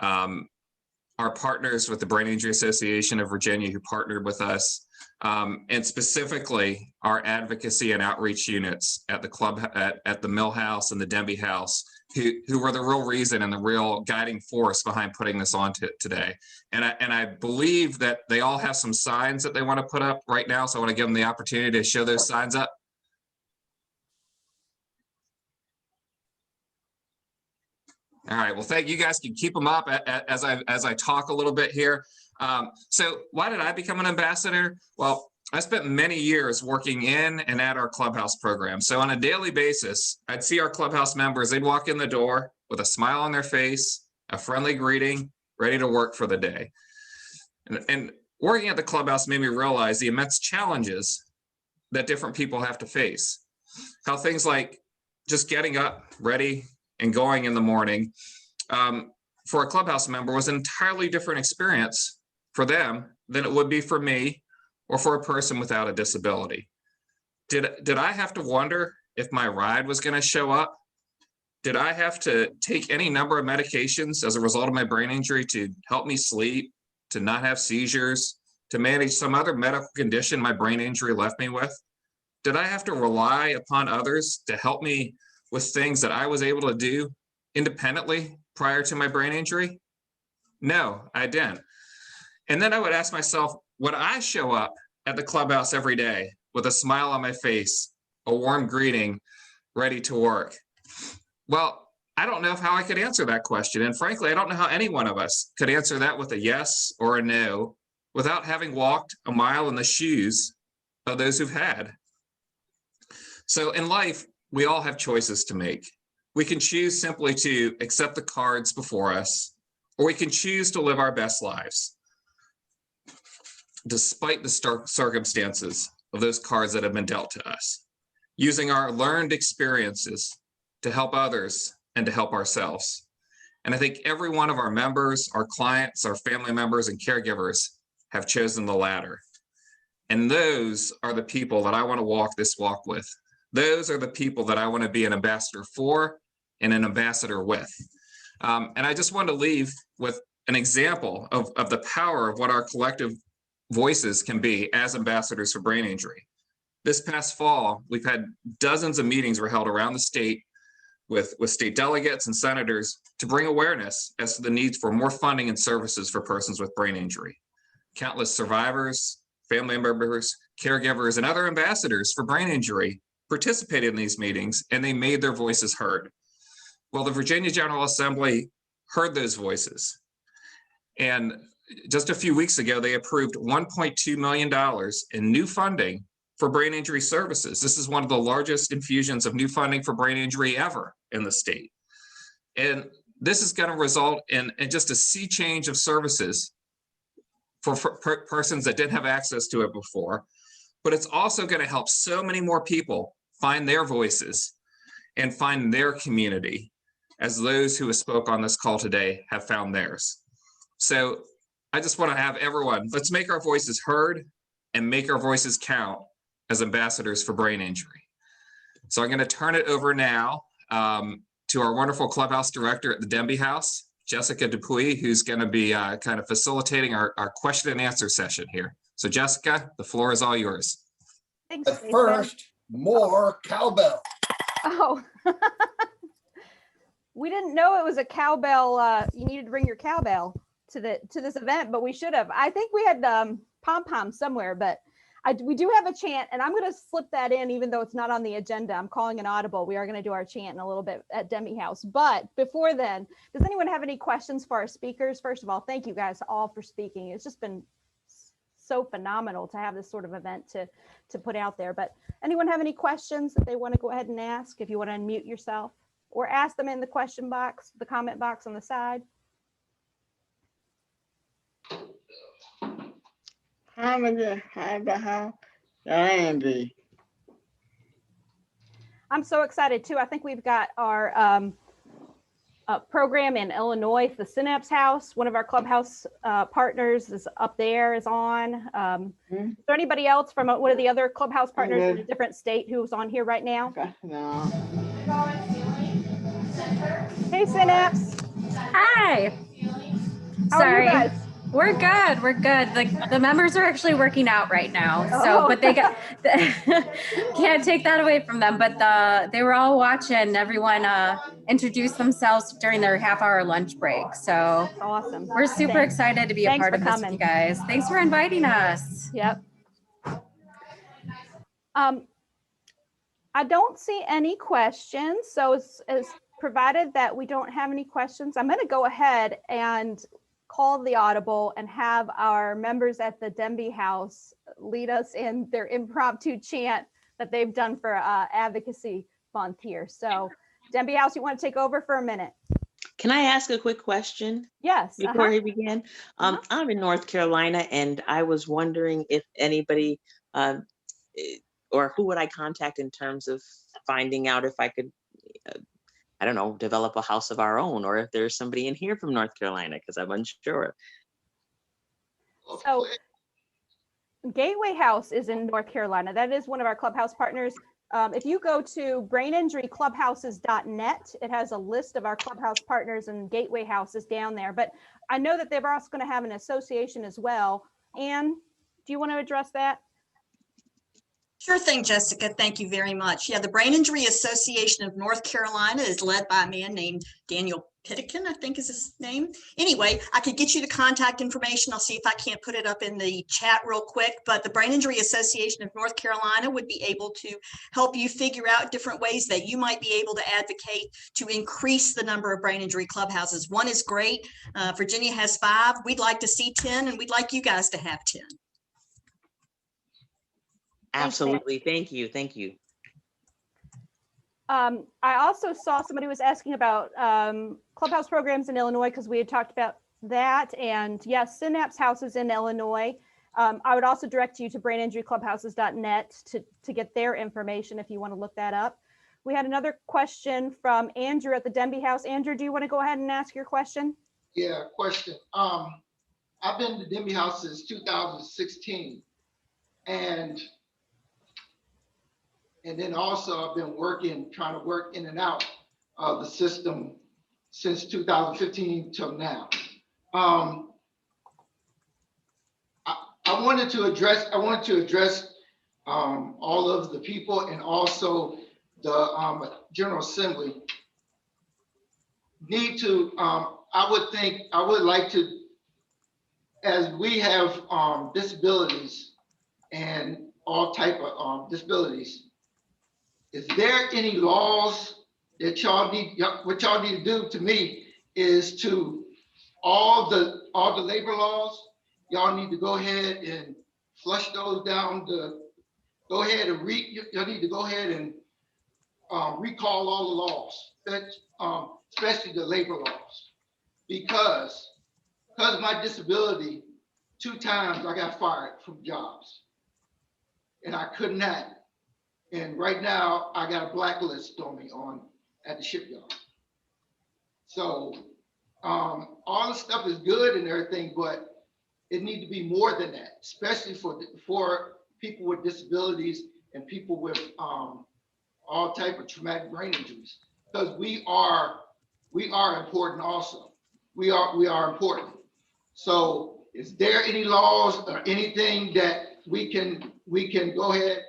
our partners with the Brain Injury Association of Virginia who partnered with us, and specifically our advocacy and outreach units at the club, at the Mill House and the Denby House, who were the real reason and the real guiding force behind putting this on today. And I believe that they all have some signs that they want to put up right now, so I want to give them the opportunity to show those signs up. All right, well, thank you. Guys can keep them up as I talk a little bit here. So why did I become an ambassador? Well, I spent many years working in and at our clubhouse program. So on a daily basis, I'd see our clubhouse members, they'd walk in the door with a smile on their face, a friendly greeting, ready to work for the day. And working at the clubhouse made me realize the immense challenges that different people have to face. How things like just getting up, ready, and going in the morning for a clubhouse member was an entirely different experience for them than it would be for me or for a person without a disability. Did I have to wonder if my ride was going to show up? Did I have to take any number of medications as a result of my brain injury to help me sleep, to not have seizures, to manage some other medical condition my brain injury left me with? Did I have to rely upon others to help me with things that I was able to do independently prior to my brain injury? No, I didn't. And then I would ask myself, would I show up at the clubhouse every day with a smile on my face, a warm greeting, ready to work? Well, I don't know how I could answer that question. And frankly, I don't know how any one of us could answer that with a yes or a no without having walked a mile in the shoes of those who've had. So in life, we all have choices to make. We can choose simply to accept the cards before us, or we can choose to live our best lives, despite the circumstances of those cards that have been dealt to us, using our learned experiences to help others and to help ourselves. And I think every one of our members, our clients, our family members, and caregivers have chosen the latter. And those are the people that I want to walk this walk with. Those are the people that I want to be an ambassador for and an ambassador with. And I just want to leave with an example of the power of what our collective voices can be as ambassadors for brain injury. This past fall, we've had dozens of meetings were held around the state with state delegates and senators to bring awareness as to the needs for more funding and services for persons with brain injury. Countless survivors, family members, caregivers, and other ambassadors for brain injury participated in these meetings, and they made their voices heard. Well, the Virginia General Assembly heard those voices. And just a few weeks ago, they approved $1.2 million in new funding for brain injury services. This is one of the largest infusions of new funding for brain injury ever in the state. And this is going to result in just a sea change of services for persons that didn't have access to it before. But it's also going to help so many more people find their voices and find their community, as those who have spoke on this call today have found theirs. So I just want to have everyone, let's make our voices heard and make our voices count as ambassadors for brain injury. So I'm going to turn it over now to our wonderful clubhouse director at the Denby House, Jessica Dupuy, who's going to be kind of facilitating our question and answer session here. So Jessica, the floor is all yours. Thanks, But first, more cowbell. Oh. We didn't know it was a cowbell. You needed to bring your cowbell to this event, but we should have. I think we had pom-pom somewhere, but we do have a chant, and I'm going to slip that in, even though it's not on the agenda. I'm calling an audible. We are going to do our chant in a little bit at Denby House. But before then, does anyone have any questions for our speakers? First of all, thank you guys all for speaking. It's just been so phenomenal to have this sort of event to put out there. But anyone have any questions that they want to go ahead and ask? If you want to unmute yourself or ask them in the question box, the comment box on the side. I'm so excited too. I think we've got our program in Illinois, the Synapse House. One of our clubhouse partners is up there, is on. Is there anybody else from one of the other clubhouse partners in a different state who's on here right now? No. Hey, Synapse. Hi. How are you guys? We're good. We're good. Like the members are actually working out right now. So, but they can't take that away from them. But they were all watching everyone introduce themselves during their half-hour lunch break. So awesome. We're super excited to be a part of this with you guys. Thanks for inviting us. Yep. I don't see any questions. So as provided that we don't have any questions, I'm going to go ahead and call the audible and have our members at the Denby House lead us in their impromptu chant that they've done for Advocacy Month here. So Denby House, you want to take over for a minute? Can I ask a quick question? Yes. Before we begin, I'm in North Carolina, and I was wondering if anybody or who would I contact in terms of finding out if I could I don't know, develop a house of our own, or if there's somebody in here from North Carolina, because I'm unsure. So Gateway House is in North Carolina. That is one of our clubhouse partners. If you go to braininjuryclubhouses.net, it has a list of our clubhouse partners, and Gateway House is down there. But I know that they're also going to have an association as well. Anne, do you want to address that? Sure thing, Jessica. Thank you very much. Yeah, the Brain Injury Association of North Carolina is led by a man named Daniel Pittican, I think is his name. Anyway, I could get you the contact information. I'll see if I can't put it up in the chat real quick, but the Brain Injury Association of North Carolina would be able to help you figure out different ways that you might be able to advocate to increase the number of brain injury clubhouses. One is great. Virginia has 5. We'd like to see 10, and we'd like you guys to have 10. Absolutely. Thank you. Thank you. I also saw somebody was asking about clubhouse programs in Illinois, because we had talked about that. And yes, Synapse House is in Illinois. I would also direct you to braininjuryclubhouses.net to get their information if you want to look that up. We had another question from Andrew at the Denby House. Andrew, do you want to go ahead and ask your question? Yeah, question. I've been to Denby House since 2016. And then also I've been trying to work in and out of the system since 2015 till now. I wanted to address all of the people, and also the General Assembly need to, I would like to, as we have disabilities and all type of disabilities, is there any laws that y'all need? What y'all need to do to me is to all the labor laws, y'all need to go ahead and flush those down. Y'all need to go ahead and recall all the laws, especially the labor laws, because of my disability, 2 times I got fired from jobs, and I could not. And right now I got a blacklist on me at the shipyard. So all the stuff is good and everything, but it needs to be more than that, especially for people with disabilities and people with all type of traumatic brain injuries, because we are important also. We are important. So is there any laws or anything that we can go ahead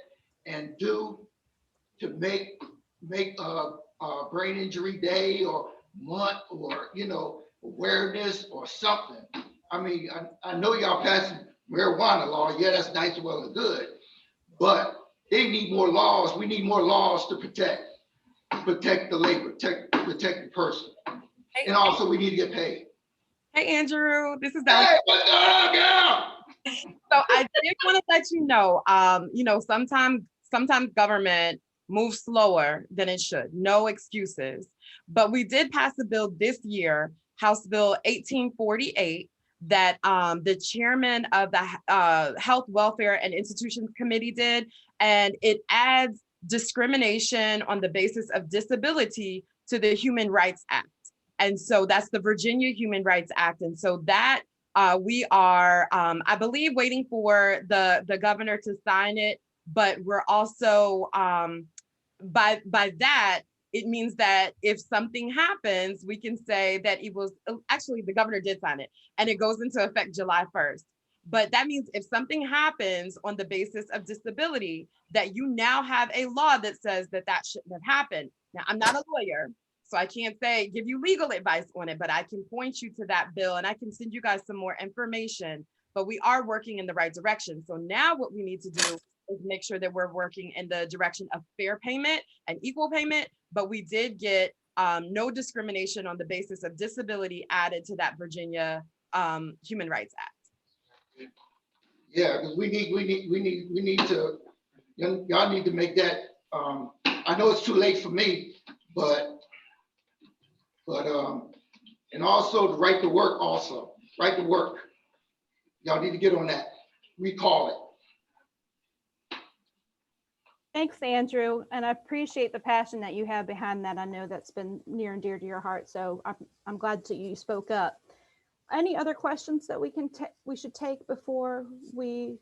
and do to make a brain injury day or month, or awareness or something? I mean, I know y'all passing marijuana law. Yeah, that's nice, well and good, but they need more laws. We need more laws to protect the labor, protect the person, and also we need to get paid. Hey, Andrew, this is Hey, what's going on, girl? So I did want to let you know, sometimes government moves slower than it should. No excuses. But we did pass a bill this year, House Bill 1848, that the chairman of the Health, Welfare, and Institutions Committee did, and it adds discrimination on the basis of disability to the Human Rights Act. And so that's the Virginia Human Rights Act. And so that we are, I believe, waiting for the governor to sign it, but we're also, by that, it means that if something happens, we can say that it was, actually the governor did sign it, and it goes into effect July 1st. But that means if something happens on the basis of disability, that you now have a law that says that shouldn't have happened. Now, I'm not a lawyer, so I can't give you legal advice on it, but I can point you to that bill and I can send you guys some more information, but we are working in the right direction. So now what we need to do is make sure that we're working in the direction of fair payment and equal payment, but we did get no discrimination on the basis of disability added to that Virginia Human Rights Act. Yeah, because we need to, y'all need to make that, I know it's too late for me, but and also the right to work right to work. Y'all need to get on that, recall it. Thanks, Andrew. And I appreciate the passion that you have behind that. I know that's been near and dear to your heart. So I'm glad that you spoke up. Any other questions that we should take before we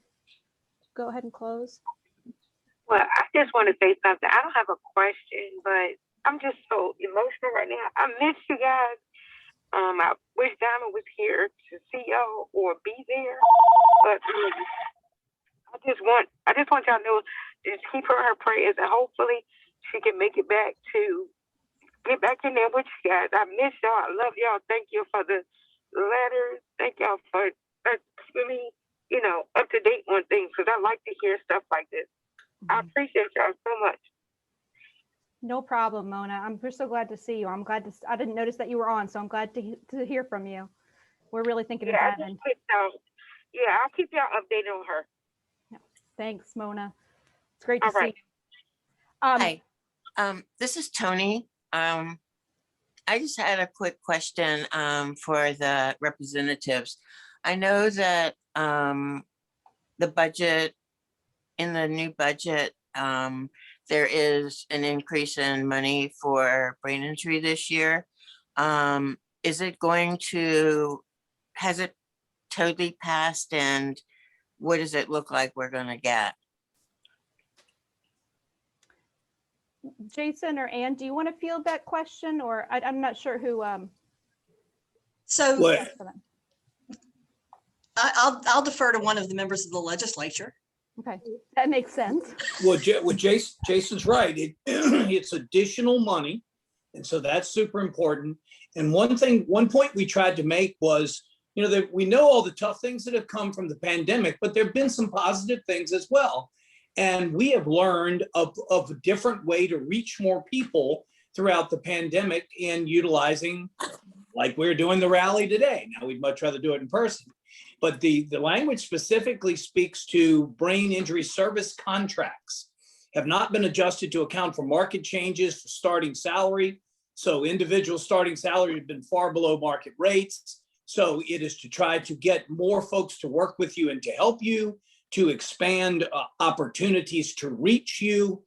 go ahead and close? Well, I just want to say something. I don't have a question, but I'm just so emotional right now. I miss you guys. I wish Diamond was here to see y'all or be there, but I just want y'all to know just keep her in her prayers, and hopefully she can make it back to get back in there with you guys. I miss y'all. I love y'all. Thank you for the letters. Thank y'all for really, up to date on things, because I like to hear stuff like this. I appreciate y'all so much. No problem, Mona. We're so glad to see you. I'm glad I didn't notice that you were on, so I'm glad to hear from you. We're really thinking of that. I'll keep y'all updated on her. Thanks, Mona. It's great to see you. Hi, this is Tony. I just had a quick question for the representatives. I know that the budget, in the new budget, there is an increase in money for brain injury this year. Is it has it totally passed, and what does it look like we're gonna get? Jason or Ann, do you want to field that question, or I'm not sure who. So I'll defer to one of the members of the legislature. Okay, that makes sense. Well, Jason's right. It's additional money. And so that's super important. And one point we tried to make was, that we know all the tough things that have come from the pandemic, but there've been some positive things as well. And we have learned of a different way to reach more people throughout the pandemic in utilizing, like we're doing the rally today. Now, we'd much rather do it in person. But the language specifically speaks to brain injury service contracts have not been adjusted to account for market changes for starting salary. So individual starting salary have been far below market rates. So it is to try to get more folks to work with you and to help you, to expand opportunities to reach you,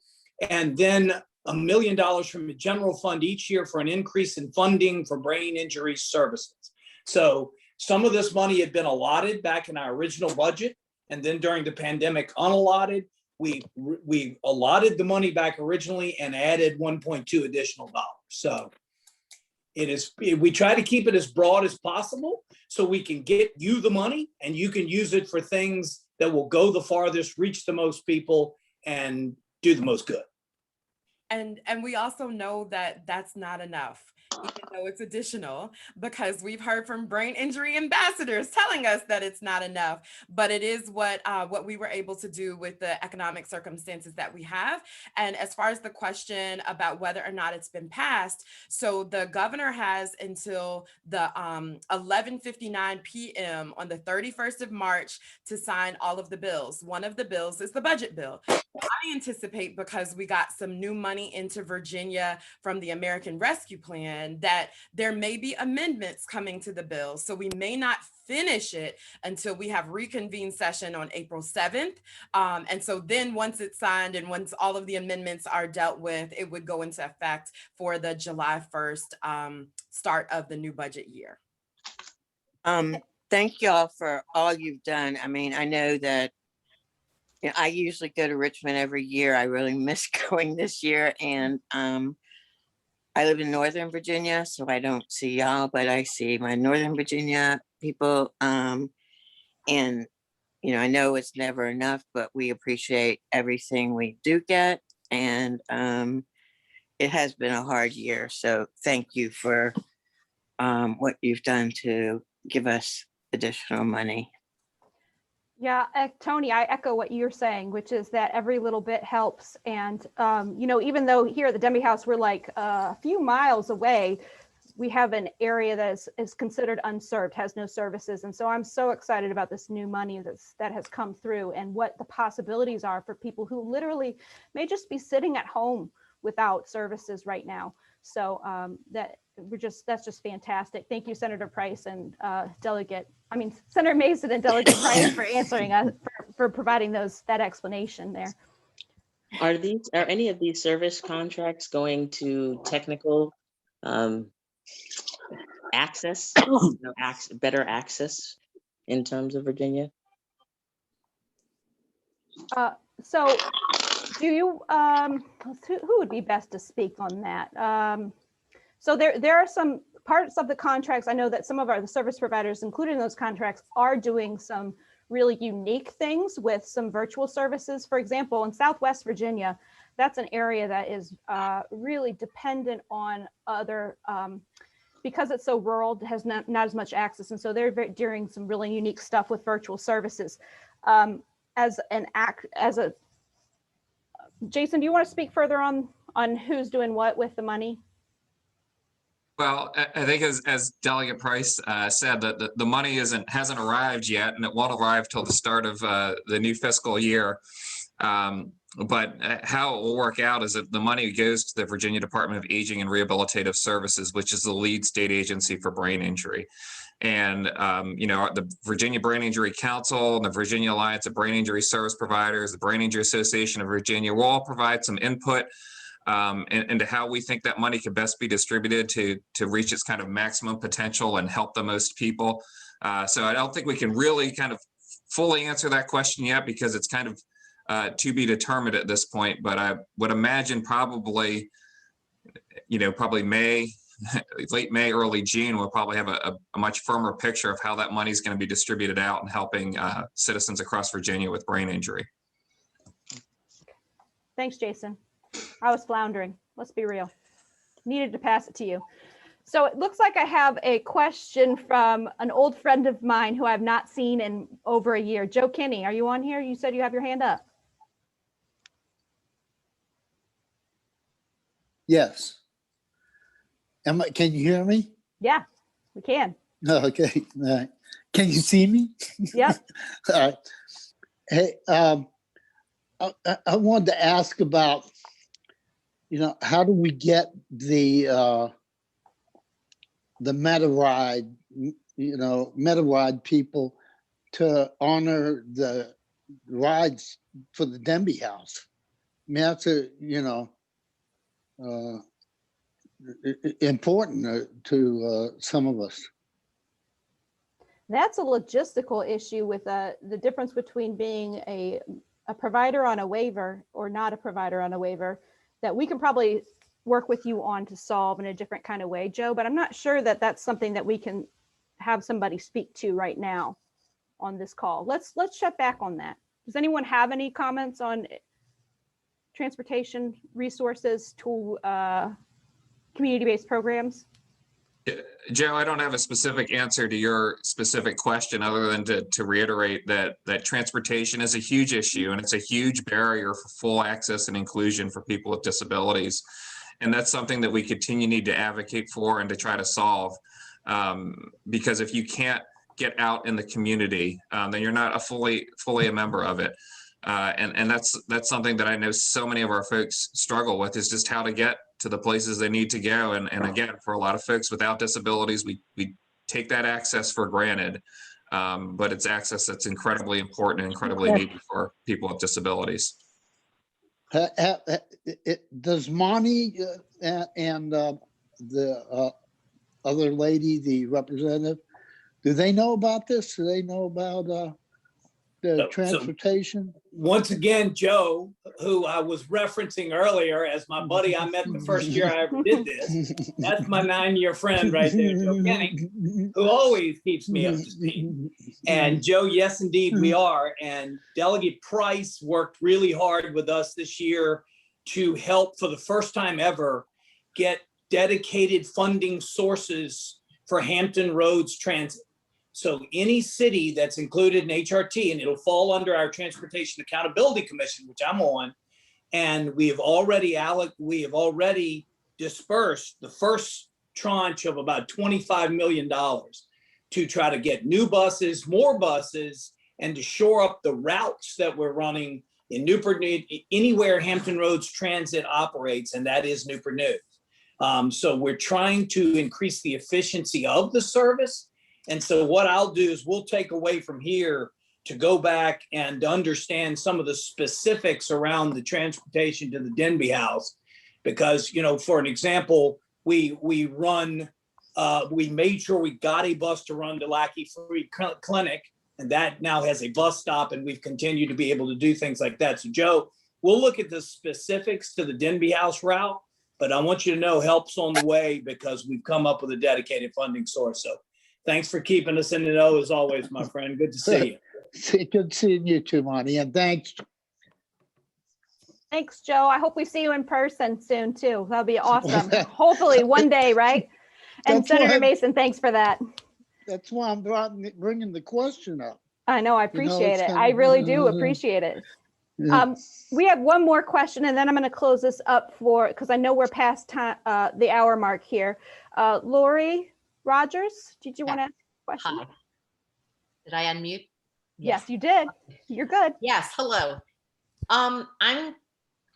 and then $1 million from the general fund each year for an increase in funding for brain injury services. So some of this money had been allotted back in our original budget, and then during the pandemic unallotted. We allotted the money back originally and added 1.2 additional dollars. So we try to keep it as broad as possible so we can get you the money and you can use it for things that will go the farthest, reach the most people, and do the most good. And we also know that that's not enough, even though it's additional, because we've heard from brain injury ambassadors telling us that it's not enough, but it is what we were able to do with the economic circumstances that we have. And as far as the question about whether or not it's been passed, so the governor has until the 11:59 p.m. on the 31st of March to sign all of the bills. One of the bills is the budget bill. I anticipate, because we got some new money into Virginia from the American Rescue Plan, that there may be amendments coming to the bill. So we may not finish it until we have reconvened session on April 7th. And so then once it's signed and once all of the amendments are dealt with, it would go into effect for the July 1st start of the new budget year. Thank y'all for all you've done. I mean, I know that I usually go to Richmond every year. I really miss going this year. And I live in Northern Virginia, so I don't see y'all, but I see my Northern Virginia people. And, I know it's never enough, but we appreciate everything we do get. And it has been a hard year. So thank you for what you've done to give us additional money. Yeah, Tony, I echo what you're saying, which is that every little bit helps. And, even though here at the Demme House, we're like a few miles away, we have an area that is considered unserved, has no services. And so I'm so excited about this new money that has come through and what the possibilities are for people who literally may just be sitting at home without services right now. So that's just fantastic. Thank you, Senator Price and Senator Mason and Delegate Price for answering us, for providing that explanation there. Are any of these service contracts going to technical access, better access in terms of Virginia? So do you, who would be best to speak on that? So there are some parts of the contracts. I know that some of the service providers included in those contracts are doing some really unique things with some virtual services. For example, in Southwest Virginia, that's an area that is really dependent on other, because it's so rural, has not as much access. And so they're doing some really unique stuff with virtual services. Jason, do you want to speak further on who's doing what with the money? Well, I think as Delegate Price said, that the money hasn't arrived yet, and it won't arrive till the start of the new fiscal year. But how it will work out is that the money goes to the Virginia Department of Aging and Rehabilitative Services, which is the lead state agency for brain injury. And, the Virginia Brain Injury Council and the Virginia Alliance of Brain Injury Service Providers, the Brain Injury Association of Virginia will all provide some input into how we think that money could best be distributed to reach its kind of maximum potential and help the most people. So I don't think we can really kind of fully answer that question yet, because it's kind of to be determined at this point. But I would imagine probably May, late May, early June, we'll probably have a much firmer picture of how that money is going to be distributed out and helping citizens across Virginia with brain injury. Thanks, Jason. I was floundering. Let's be real. Needed to pass it to you. So it looks like I have a question from an old friend of mine who I've not seen in over a year. Joe Kinney, are you on here? You said you have your hand up. Yes. Can you hear me? Yeah, we can. Okay. All right. Can you see me? Yep. All right. Hey, I wanted to ask about, how do we get the MetaRide, MetaRide people to honor the rides for the Denby House? I mean, that's important to some of us. That's a logistical issue with the difference between being a provider on a waiver or not a provider on a waiver, that we can probably work with you on to solve in a different kind of way, Joe, but I'm not sure that that's something that we can have somebody speak to right now on this call. Let's check back on that. Does anyone have any comments on transportation resources to community-based programs? Joe, I don't have a specific answer to your specific question other than to reiterate that transportation is a huge issue, and it's a huge barrier for full access and inclusion for people with disabilities. And that's something that we need to advocate for and to try to solve. Because if you can't get out in the community, then you're not fully a member of it. And that's something that I know so many of our folks struggle with, is just how to get to the places they need to go. And again, for a lot of folks without disabilities, we take that access for granted, but it's access that's incredibly important and incredibly needed for people with disabilities. Does Monty and the other lady, the representative, do they know about this? Do they know about the transportation? Once again, Joe, who I was referencing earlier as my buddy I met the first year I ever did this, that's my 9-year friend right there, Joe Kenny, who always keeps me up to speed. And Joe, yes, indeed, we are. And Delegate Price worked really hard with us this year to help, for the first time ever, get dedicated funding sources for Hampton Roads Transit. So any city that's included in HRT, and it'll fall under our Transportation Accountability Commission, which I'm on, and we have already dispersed the first tranche of about $25 million to try to get new buses, more buses, and to shore up the routes that we're running in Newport News, anywhere Hampton Roads Transit operates, and that is Newport News. So we're trying to increase the efficiency of the service. And so what I'll do is we'll take away from here to go back and understand some of the specifics around the transportation to the Denby House. Because, for an example, we made sure we got a bus to run to Lackey Free Clinic, and that now has a bus stop, and we've continued to be able to do things like that. So Joe, we'll look at the specifics to the Denby House route, but I want you to know help's on the way because we've come up with a dedicated funding source. So thanks for keeping us in the know as always, my friend. Good to see you. Good seeing you too, Monty, and thanks. Thanks, Joe. I hope we see you in person soon too. That'll be awesome. Hopefully one day, right? And That's why Senator I'm- Mason, thanks for that. That's why I'm bringing the question up. I know, I You know, appreciate it's it. kind I of- really do appreciate it. Yeah. We have one more question and then I'm going to close this up because I know we're past time, the hour mark here. Lori Rogers, did you want to ask a question? Hi. Did I unmute? Yes, you did. You're good. Yes, hello. I'm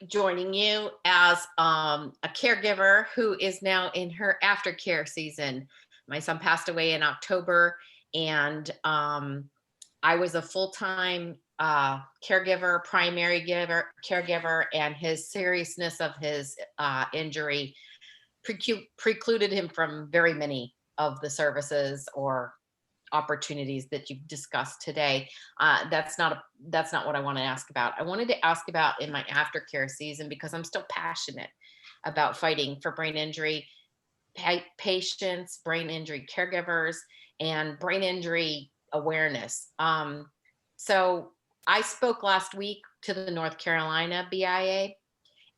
joining you as a caregiver who is now in her aftercare season. My son passed away in October, and I was a full-time caregiver, primary caregiver, and his seriousness of his injury precluded him from very many of the services or opportunities that you've discussed today. That's not what I want to ask about. I wanted to ask about in my aftercare season, because I'm still passionate about fighting for brain injury patients, brain injury caregivers, and brain injury awareness. So I spoke last week to the North Carolina BIA,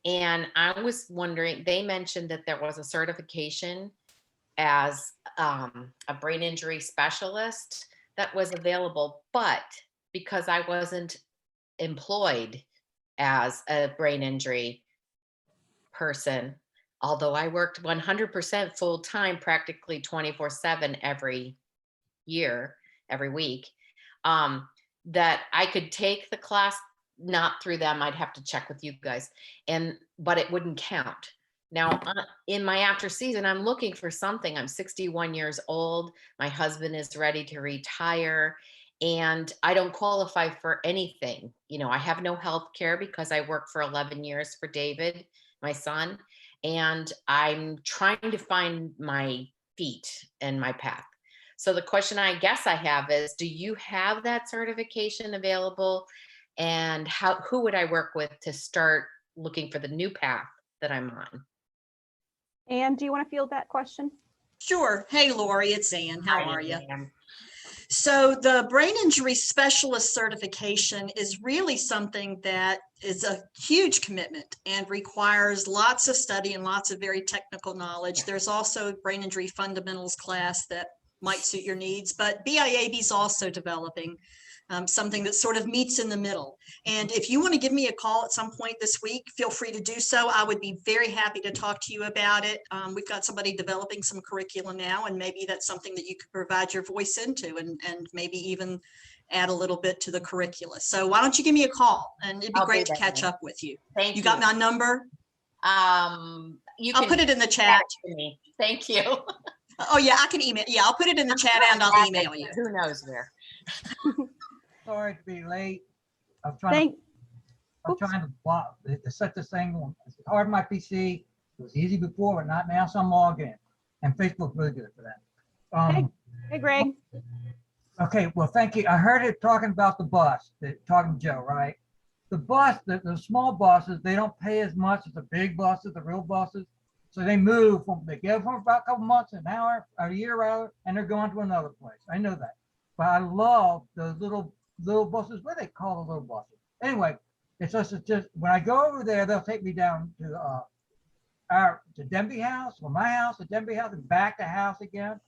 and I was wondering, they mentioned that there was a certification as a brain injury specialist that was available, but because I wasn't employed as a brain injury person, although I worked 100% full time, practically 24/7 every year, every week, that I could take the class, not through them. I'd have to check with you guys, but it wouldn't count. Now, in my after season, I'm looking for something. I'm 61 years old. My husband is ready to retire, and I don't qualify for anything. You know, I have no health care because I worked for 11 years for David, my son, and I'm trying to find my feet and my path. So the question I guess I have is, do you have that certification available? And who would I work with to start looking for the new path that I'm on? Anne, do you want to field that question? Sure. Hey, Lori, it's Ann. How Hi, are you? Ann. So the brain injury specialist certification is really something that is a huge commitment and requires lots of study and lots of very technical knowledge. There's also a brain injury fundamentals class that might suit your needs, but BIAB is also developing something that sort of meets in the middle. And if you want to give me a call at some point this week, feel free to do so. I would be very happy to talk to you about it. We've got somebody developing some curriculum now, and maybe that's something that you could provide your voice into and maybe even add a little bit to the curricula. So why don't you give me a call, and it'd be I'll great do to that. catch up with you. Thank You got my number? I'll put it in the chat. Me. Thank you. Oh yeah, I can email. Yeah, I'll put it in the chat and I'll email you. Who knows where? Sorry to be late. I'm trying to block, to set this thing on. It's hard on my PC. It was easy before, but not now, so I'm logging in. And Facebook's really good for that. Hey, Greg. Okay, well, thank you. I heard it talking about the bus, talking to Joe, right? The bus, the small buses, they don't pay as much as the big buses, the real buses. So they move they go from about a couple months, an hour, a year out, and they're going to another place. I know that. But I love those little buses. What do they call the little buses? Anyway, it's just when I go over there, they'll take me down to Denby House, or my house, the Denby House, and back to house again.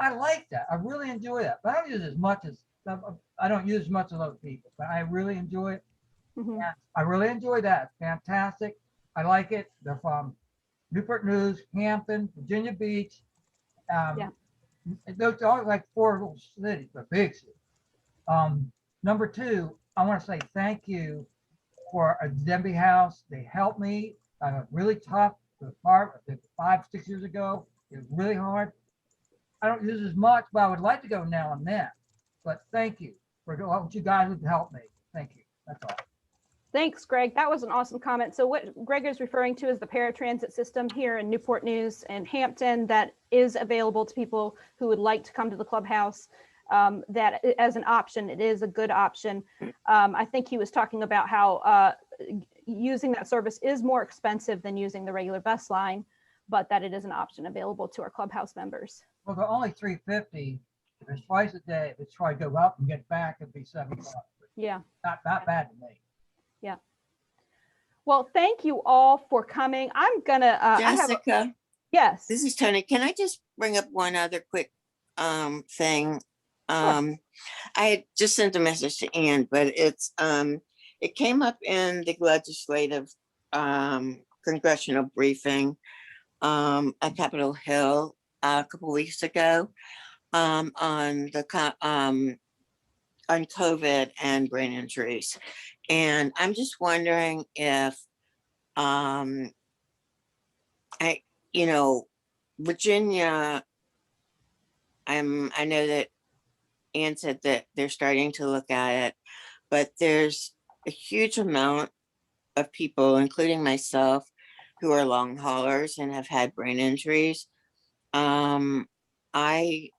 I like that. I really enjoy that. But I don't use as much as other people, but I really enjoy it. Mm-hmm. Yeah, I really enjoy that. Fantastic. I like it. They're from Newport News, Hampton, Virginia Beach. Those are like 4 little cities, but big cities. Number 2, I want to say thank you for a Denby House. They helped me. I was really tough. It was hard. 5-6 years ago. It was really hard. I don't use as much, but I would like to go now and then. But thank you for what you guys have helped me. Thank you. That's all. Thanks, Greg. That was an awesome comment. So what Greg is referring to is the paratransit system here in Newport News and Hampton that is available to people who would like to come to the clubhouse. That as an option, it is a good option. I think he was talking about how using that service is more expensive than using the regular bus line, but that it is an option available to our clubhouse members. Well, they're only $350 If it's twice a day, if it's try to go up and get back, it'd be $7. Yeah. Not bad to me. Yeah. Well, thank you all for coming. I'm gonna, Jessica, yes. this is Tony. Can I just bring up one other quick thing? I had just sent a message to Ann, but it came up in the legislative congressional briefing at Capitol Hill a couple weeks ago on COVID and brain injuries. And I'm just wondering if Virginia, I know that Ann said that they're starting to look at it, but there's a huge amount of people, including myself, who are long haulers and have had brain injuries. I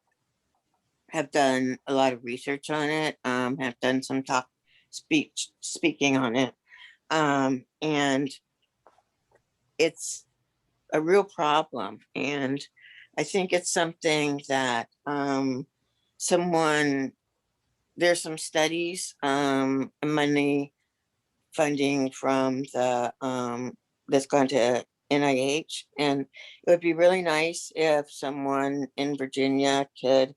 have done a lot of research on it, have done some speaking on it. And it's a real problem. And I think it's something that there's some studies, money funding from the that's gone to NIH, and it would be really nice if someone in Virginia could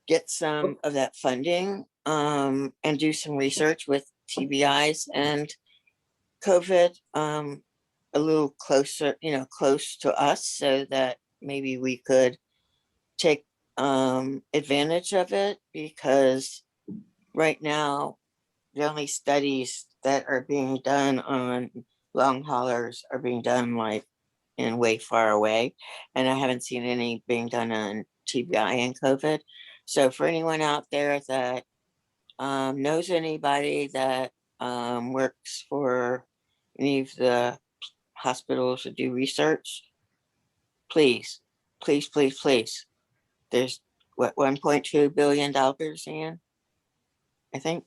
get some of that funding and do some research with TBIs and COVID a little closer, close to us, so that maybe we could take advantage of it, because right now the only studies that are being done on long haulers are being done like in way far away, and I haven't seen any being done on TBI and COVID. So for anyone out there that knows anybody that works for any of the hospitals that do research, please, please, please, please. There's what, $1.2 billion, Ann? I think.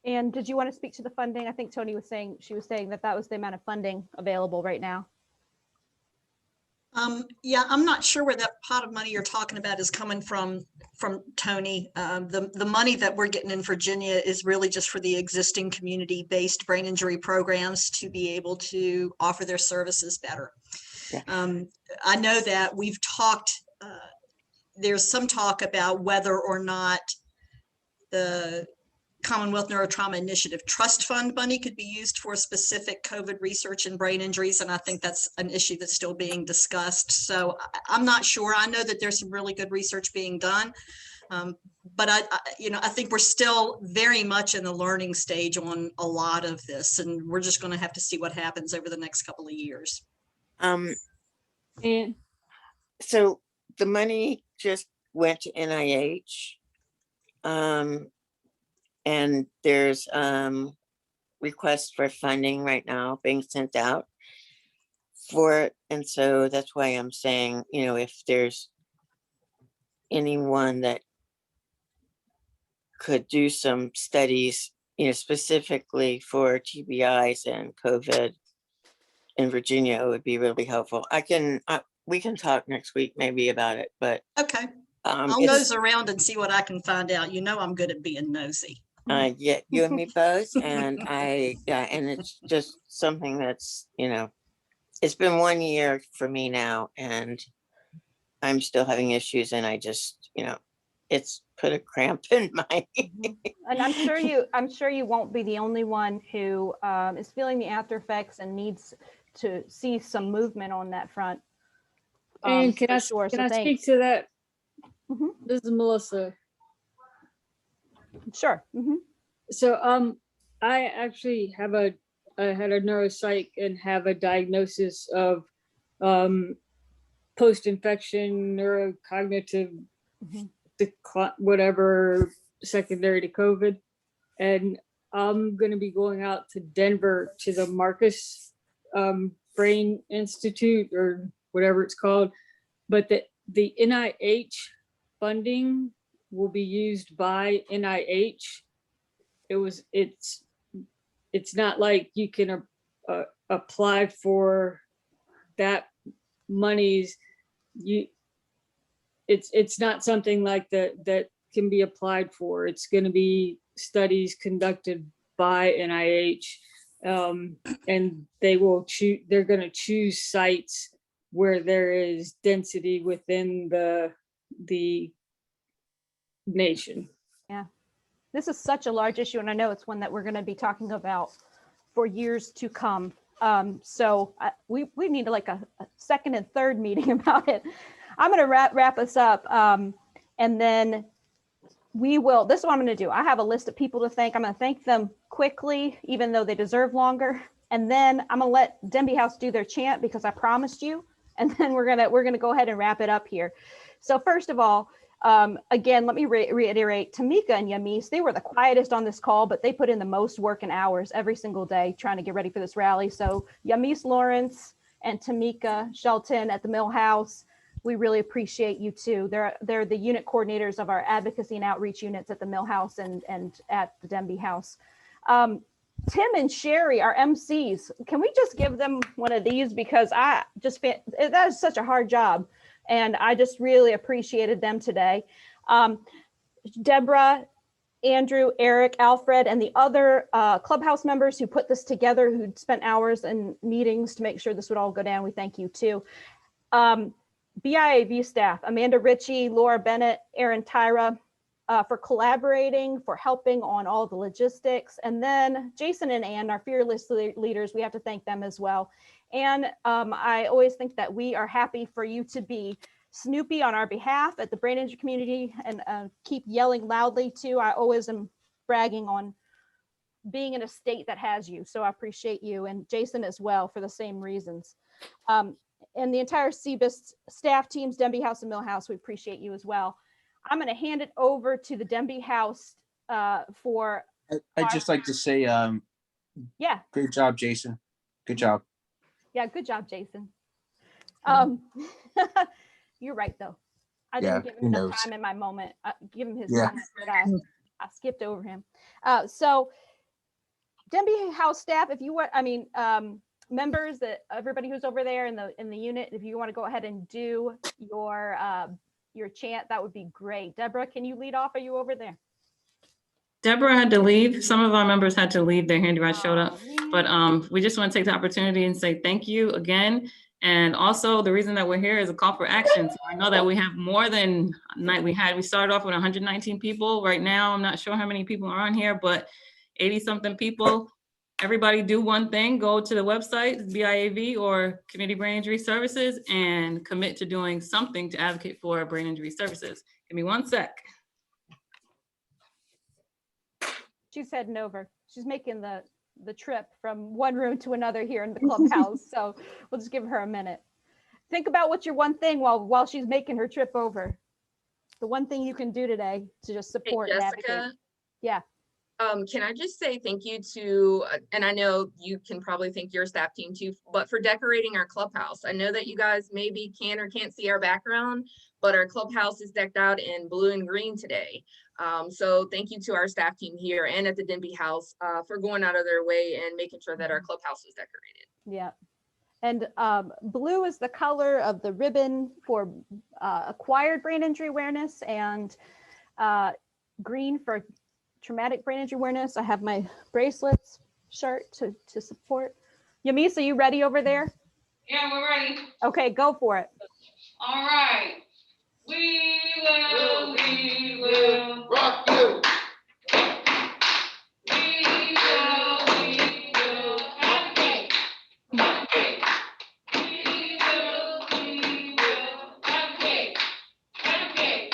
And did you want to speak to the funding? I think Tony was saying, she was saying that was the amount of funding available right now. Yeah, I'm not sure where that pot of money you're talking about is coming from Tony. The money that we're getting in Virginia is really just for the existing community-based brain injury programs to be able to offer their services better. Yeah. I know that we've talked, there's some talk about whether or not the Commonwealth Neurotrauma Initiative Trust Fund money could be used for specific COVID research and brain injuries. And I think that's an issue that's still being discussed. So I'm not sure. I know that there's some really good research being done. But I think we're still very much in the learning stage on a lot of this, and we're just going to have to see what happens over the next couple of years. And so the money just went to NIH. And there's requests for funding right now being sent out for it. And so that's why I'm saying, if there's anyone that could do some studies, specifically for TBIs and COVID in Virginia, it would be really helpful. We can talk next week maybe about it, but. Okay. I'll nose around and see what I can find out. I'm good at being nosy. Yeah, you and me both. And and it's just something that's, it's been 1 year for me now, and I'm still having issues, and I just, it's put a cramp in my. And I'm sure you won't be the only one who is feeling the after effects and needs to see some movement on that front. And can I speak to that? Mm-hmm. This is Melissa. Sure. Mm-hmm. So I actually I had a neuropsych and have a diagnosis of post-infection neurocognitive whatever secondary to COVID. And I'm going to be going out to Denver to the Marcus Brain Institute or whatever it's called. But the NIH funding will be used by NIH. It's not like you can apply for that monies it's not something like that can be applied for. It's going to be studies conducted by NIH, and they're going to choose sites where there is density within the nation. Yeah, this is such a large issue, and I know it's one that we're going to be talking about for years to come. So we need like a second and third meeting about it. I'm going to wrap us up, and then we will. This is what I'm going to do. I have a list of people to thank. I'm going to thank them quickly, even though they deserve longer. And then I'm going to let Denby House do their chant because I promised you. And then we're gonna go ahead and wrap it up here. So first of all, again, let me reiterate, Tamika and Yamis, they were the quietest on this call, but they put in the most work and hours every single day trying to get ready for this rally. So Yamis Lawrence and Tamika Shelton at the Mill House, we really appreciate you too. They're the unit coordinators of our advocacy and outreach units at the Mill House and at the Denby House. Tim and Sherry, our MCs, can we just give them one of these? Because that is such a hard job. And I just really appreciated them today. Deborah, Andrew, Eric, Alfred, and the other Clubhouse members who put this together, who spent hours in meetings to make sure this would all go down. We thank you too. BIAV staff, Amanda Ritchie, Laura Bennett, Aaron Tyra, for collaborating, for helping on all the logistics. And then Jason and Ann, our fearless leaders, we have to thank them as well. And I always think that we are happy for you to be Snoopy on our behalf at the brain injury community, and keep yelling loudly too. I always am bragging on being in a state that has you. So I appreciate you, and Jason as well for the same reasons. And the entire CBIS staff teams, Denby House and Mill House, we appreciate you as well. I'm going to hand it over to the Denby House for. I'd just like to say, yeah. Great job, Jason. Good job. Yeah, good job, Jason. You're right, though. I didn't give him enough time in my moment. Give him his moment, but I skipped over him. So, Denby House staff, if you want, members, that everybody who's over there in the unit, if you want to go ahead and do your chant, that would be great. Deborah, can you lead off? Are you over there? Deborah had to leave. Some of our members had to leave. Their handyman showed up. But we just want to take the opportunity and say thank you again. And also the reason that we're here is a call for action. So I know that we have more than we started off with 119 people. Right now, I'm not sure how many people are on here, but 80 something people. Everybody do one thing, go to the website, BIAV or Community Brain Injury Services, and commit to doing something to advocate for brain injury services. Give me 1 sec. She's heading over. She's making the trip from one room to another here in the clubhouse. So we'll just give her a minute. Think about what's your one thing while she's making her trip over. The one thing you can do today to just support and advocate. Yeah. Can I just say thank you to, and I know you can probably thank your staff team too, but for decorating our clubhouse. I know that you guys maybe can or can't see our background, but our clubhouse is decked out in blue and green today. So thank you to our staff team here and at the Denby House for going out of their way and making sure that our clubhouse is decorated. Yeah. And blue is the color of the ribbon for acquired brain injury awareness, and green for traumatic brain injury awareness. I have my bracelets shirt to support. Yamis, are you ready over there? Yeah, we're ready. Okay, go for it. All right. We will rock you. We will advocate. Advocate. We will advocate. Advocate.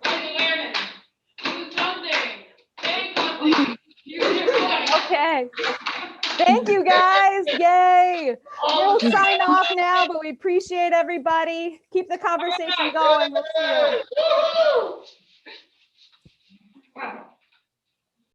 Raise awareness. Do something. Say something. Use your voice. Okay. Thank you guys. Yay. We'll sign off now, but we appreciate everybody. Keep the conversation going. We'll see you.